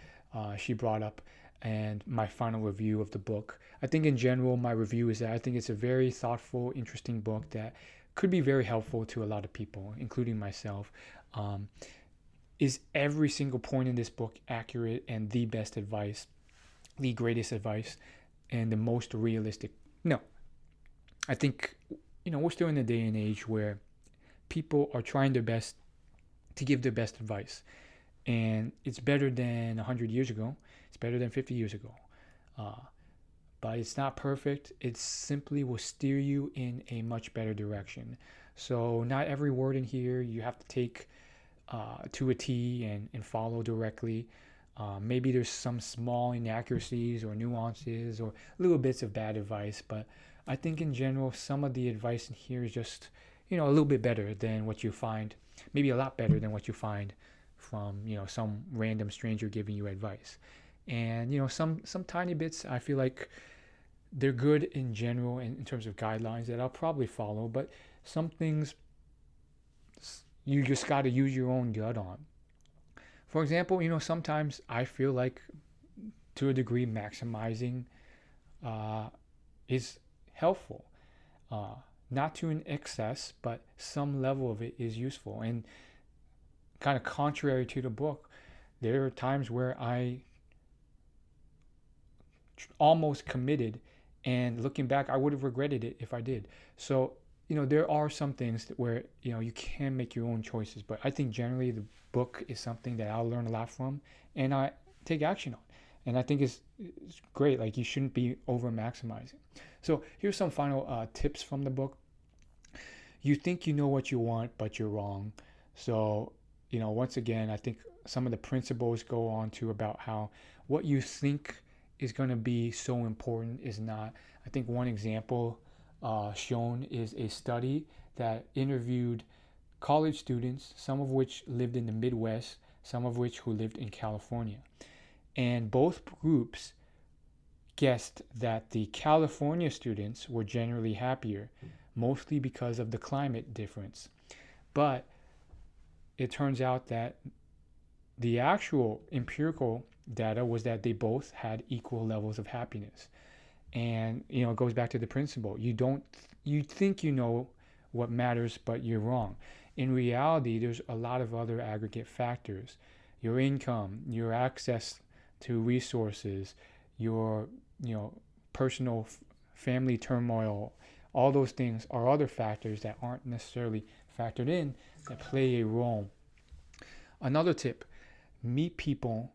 she brought up and my final review of the book. I think in general, my review is that I think it's a very thoughtful, interesting book that could be very helpful to a lot of people, including myself. Is every single point in this book accurate and the best advice, the greatest advice, and the most realistic? No. I think, we're still in a day and age where people are trying their best to give their best advice. And it's better than 100 years ago. It's better than 50 years ago. But it's not perfect. It simply will steer you in a much better direction. So not every word in here you have to take to a T and follow directly. Maybe there's some small inaccuracies or nuances or little bits of bad advice, but I think in general, some of the advice in here is just, a little bit better than what you find, maybe a lot better than what you find from, some random stranger giving you advice. And, some tiny bits, I feel like they're good in general in terms of guidelines that I'll probably follow, but some things you just got to use your own gut on. For example, sometimes I feel like to a degree maximizing uh, is helpful. Uh, Not to an excess, but some level of it is useful. And kind of contrary to the book, there are times where I almost committed, and looking back, I would have regretted it if I did. So, there are some things where, you can make your own choices, but I think generally the book is something that I'll learn a lot from and I take action on. And I think it's great. Like, you shouldn't be over maximizing. So, here's some final tips from the book. You think you know what you want, but you're wrong. So, once again, I think some of the principles go on to about how what you think is going to be so important is not. I think one example shown is a study that interviewed college students, some of which lived in the Midwest, some of which who lived in California. And both groups guessed that the California students were generally happier, mostly because of the climate difference. But it turns out that the actual empirical data was that they both had equal levels of happiness. And it goes back to the principle. You think you know what matters, but you're wrong. In reality, there's a lot of other aggregate factors. Your income, your access to resources, your personal family turmoil, all those things are other factors that aren't necessarily factored in that play a role. Another tip: meet people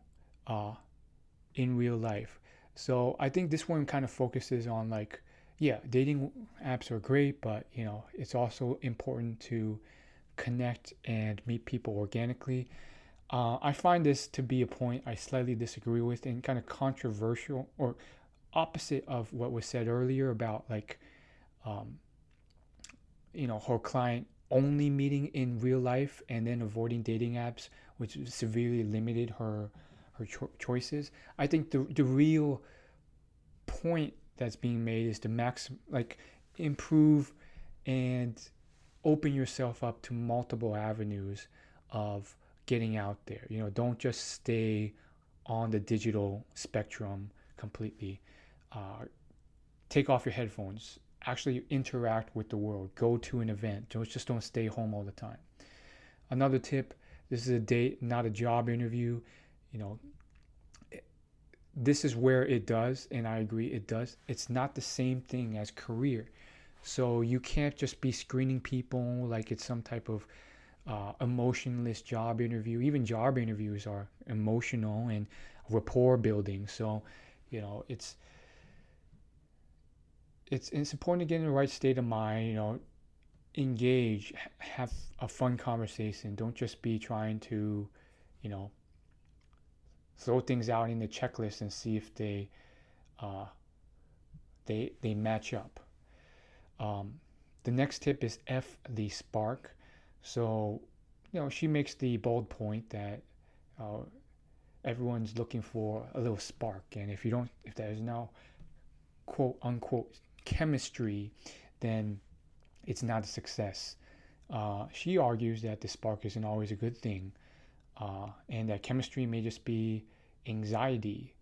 in real life. So I think this one kind of focuses on, like, yeah, dating apps are great, but it's also important to connect and meet people organically. I find this to be a point I slightly disagree with and kind of controversial, or opposite of what was said earlier about, like, um, her client only meeting in real life and then avoiding dating apps, which severely limited her choices. I think the real point that's being made is to improve and open yourself up to multiple avenues of getting out there. Don't just stay on the digital spectrum completely. Take off your headphones. Actually interact with the world. Go to an event. Don't stay home all the time. Another tip: this is a date, not a job interview. This is where it does, and I agree it does. It's not the same thing as career. So you can't just be screening people like it's some type of emotionless job interview. Even job interviews are emotional and rapport building. So, it's important to get in the right state of mind. Engage, have a fun conversation. Don't just be trying to, throw things out in the checklist and see if uh, they match up. The next tip is F the spark. So, she makes the bold point that everyone's looking for a little spark, and if there's no quote unquote chemistry, then it's not a success. She argues that the spark isn't always a good thing, and that chemistry may just be anxiety.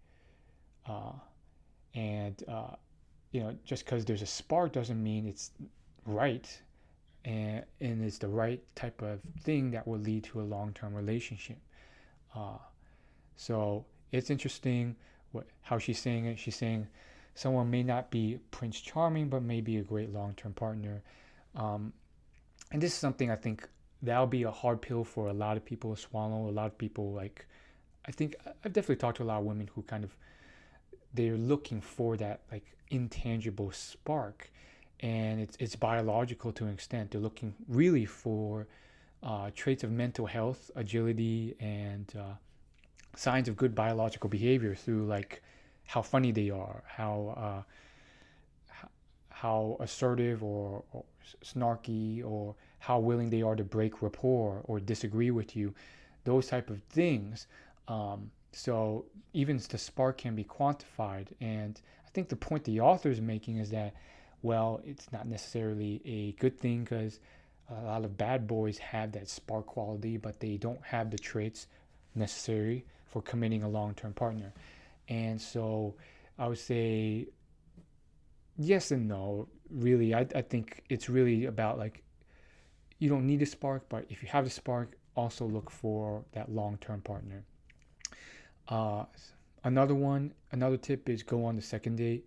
And just because there's a spark doesn't mean it's right, and it's the right type of thing that will lead to a long-term relationship. So it's interesting how she's saying it. She's saying someone may not be Prince Charming, but may be a great long-term partner. And this is something I think that'll be a hard pill for a lot of people to swallow. A lot of people, I think I've definitely talked to a lot of women who they're looking for that, like, intangible spark, and it's biological to an extent. They're looking really for traits of mental health, agility, and signs of good biological behavior through like how funny they are, how assertive or snarky, or how willing they are to break rapport or disagree with you, those type of things. So even the spark can be quantified. And I think the point the author is making is that, well, it's not necessarily a good thing, because a lot of bad boys have that spark quality, but they don't have the traits necessary for committing a long-term partner. And so I would say yes and no. Really, I think it's really about like, you don't need a spark, but if you have the spark, also look for that long-term partner. Uh, another tip is go on the second date.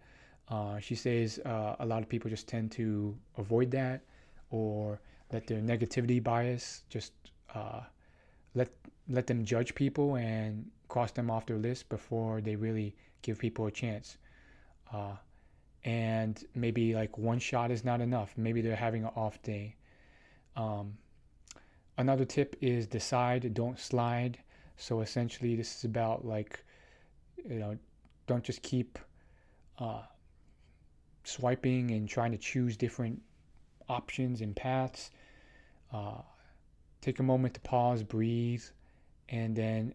She says a lot of people just tend to avoid that, or let their negativity bias just uh, let let them judge people and cross them off their list before they really give people a chance. Uh, and maybe like one shot is not enough. Maybe they're having an off day. Um, Another tip is decide, don't slide. So essentially, this is about like, you know, don't just keep uh, swiping and trying to choose different options and paths. Uh, Take a moment to pause, breathe, and then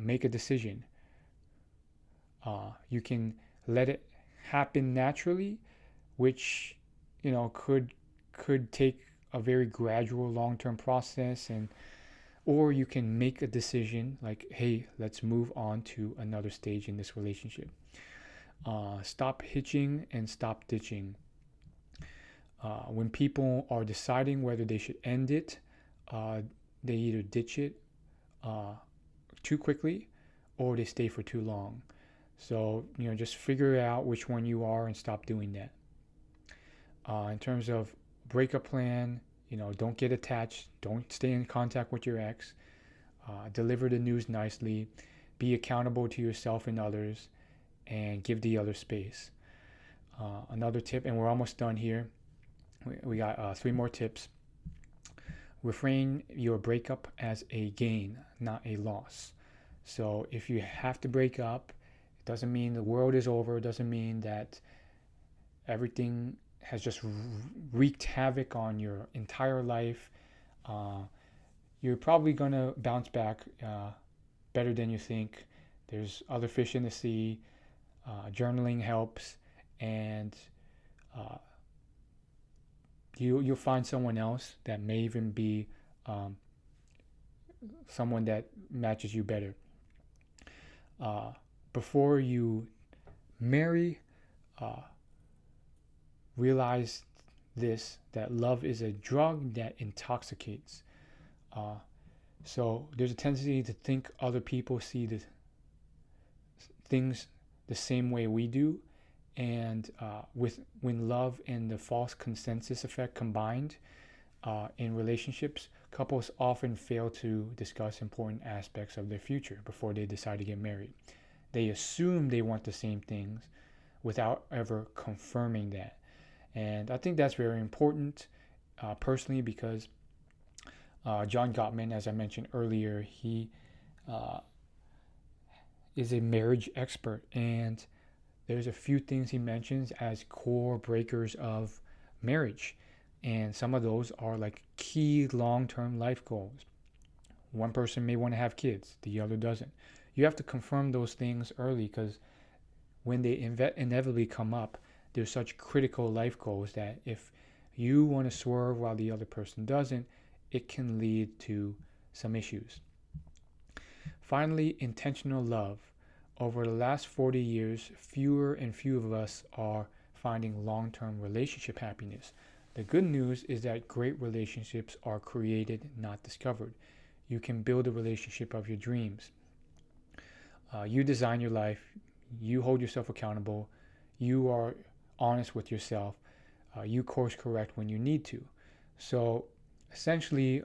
make a decision. You can let it happen naturally, which could take a very gradual long-term process, and or you can make a decision like, hey, let's move on to another stage in this relationship. Stop hitching and stop ditching. When people are deciding whether they should end it, uh, they either ditch it uh, too quickly, or they stay for too long. So, just figure out which one you are and stop doing that. In terms of breakup plan, don't get attached. Don't stay in contact with your ex. Deliver the news nicely. Be accountable to yourself and others, and give the other space. Another tip, and we're almost done here. We got 3 more tips. Refrain your breakup as a gain, not a loss. So if you have to break up, it doesn't mean the world is over. It doesn't mean that everything has just wreaked havoc on your entire life. You're probably going to bounce back better than you think. There's other fish in the sea. Journaling helps, and uh, you'll find someone else that may even be um, someone that matches you better. Uh, Before you marry, uh, realize this, that love is a drug that intoxicates. Uh, so there's a tendency to think other people see the things the same way we do, and when love and the false consensus effect combined in relationships, couples often fail to discuss important aspects of their future before they decide to get married. They assume they want the same things without ever confirming that. And I think that's very important personally, because John Gottman, as I mentioned earlier, he uh, is a marriage expert, and there's a few things he mentions as core breakers of marriage. And some of those are like key long-term life goals. One person may want to have kids, the other doesn't. You have to confirm those things early, because when they inevitably come up, they're such critical life goals that if you want to swerve while the other person doesn't, it can lead to some issues. Finally, intentional love. Over the last 40 years, fewer and fewer of us are finding long-term relationship happiness. The good news is that great relationships are created, not discovered. You can build a relationship of your dreams. You design your life. You hold yourself accountable. You are honest with yourself. You course correct when you need to. So essentially,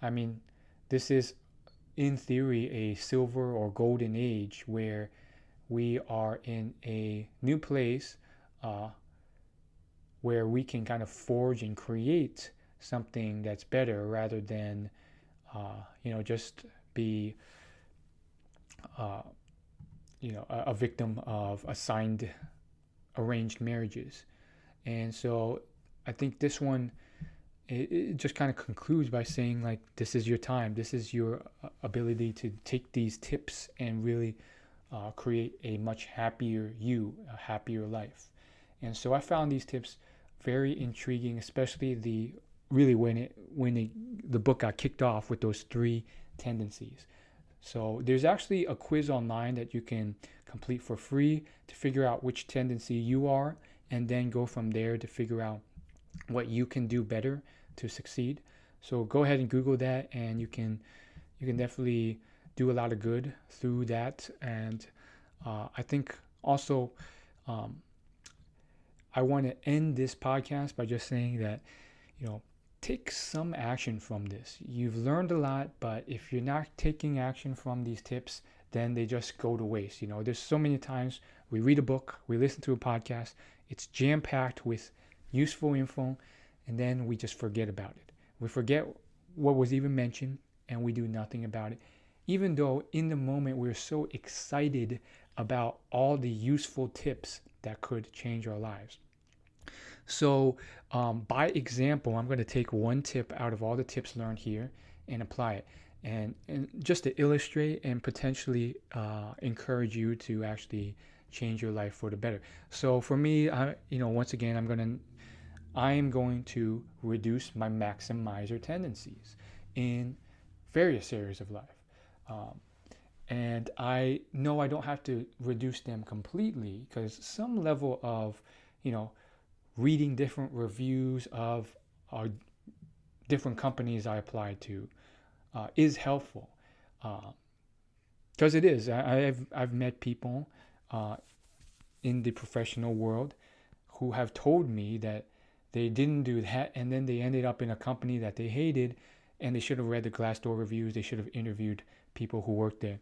I mean, this is in theory a silver or golden age where we are in a new place where we can kind of forge and create something that's better, rather than just be uh, a victim of assigned arranged marriages. And so I think this one, it just kind of concludes by saying, like, this is your time. This is your ability to take these tips and really create a much happier you, a happier life. And so I found these tips very intriguing, especially the book got kicked off with those 3 tendencies. So there's actually a quiz online that you can complete for free to figure out which tendency you are, and then go from there to figure out what you can do better to succeed. So go ahead and Google that, and you can definitely do a lot of good through that. And I think also I want to end this podcast by just saying that, take some action from this. You've learned a lot, but if you're not taking action from these tips, then they just go to waste. There's so many times we read a book, we listen to a podcast, it's jam-packed with useful info, and then we just forget about it. We forget what was even mentioned, and we do nothing about it, even though in the moment we're so excited about all the useful tips that could change our lives. So by example, I'm going to take one tip out of all the tips learned here and apply it, and just to illustrate and potentially encourage you to actually change your life for the better. So for me, once again, I am going to reduce my maximizer tendencies in various areas of life. And I know I don't have to reduce them completely, because some level of, reading different reviews of different companies I applied to is helpful. Because it is. I've met people in the professional world who have told me that they didn't do that, and then they ended up in a company that they hated, and they should have read the Glassdoor reviews. They should have interviewed people who worked there.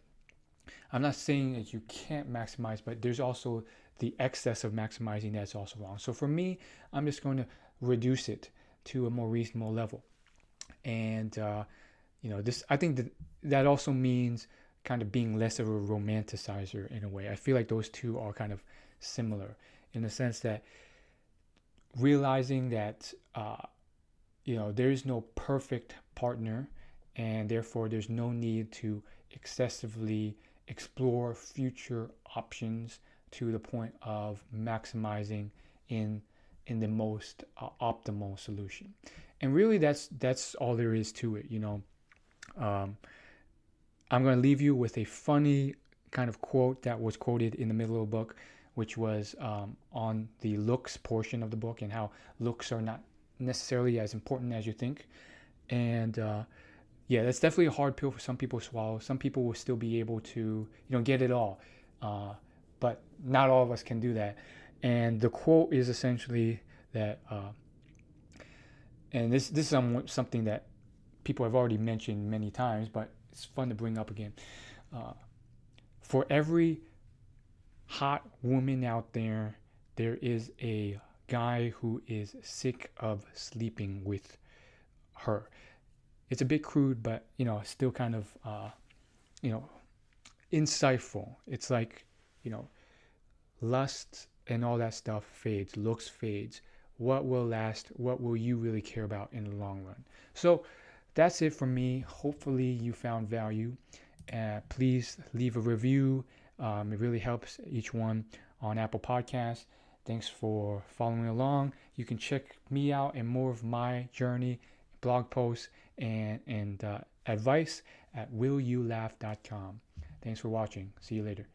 I'm not saying that you can't maximize, but there's also the excess of maximizing that's also wrong. So for me, I'm just going to reduce it to a more reasonable level. And this, I think that also means kind of being less of a romanticizer in a way. I feel like those two are kind of similar in the sense that realizing that there is no perfect partner, and therefore there's no need to excessively explore future options to the point of maximizing in the most optimal solution. And really that's all there is to it. I'm going to leave you with a funny kind of quote that was quoted in the middle of the book, which was on the looks portion of the book, and how looks are not necessarily as important as you think. And yeah, that's definitely a hard pill for some people to swallow. Some people will still be able to, get it all. But not all of us can do that. And the quote is essentially that, and this is something that people have already mentioned many times, but it's fun to bring up again. For every hot woman out there, there is a guy who is sick of sleeping with her. It's a bit crude, but still kind of insightful. It's like, lust and all that stuff fades, looks fades. What will last? What will you really care about in the long run? So that's it from me. Hopefully you found value. Please leave a review. It really helps each one on Apple Podcasts. Thanks for following along. You can check me out and more of my journey, blog posts, and advice at willyoulaugh.com. Thanks for watching. See you later.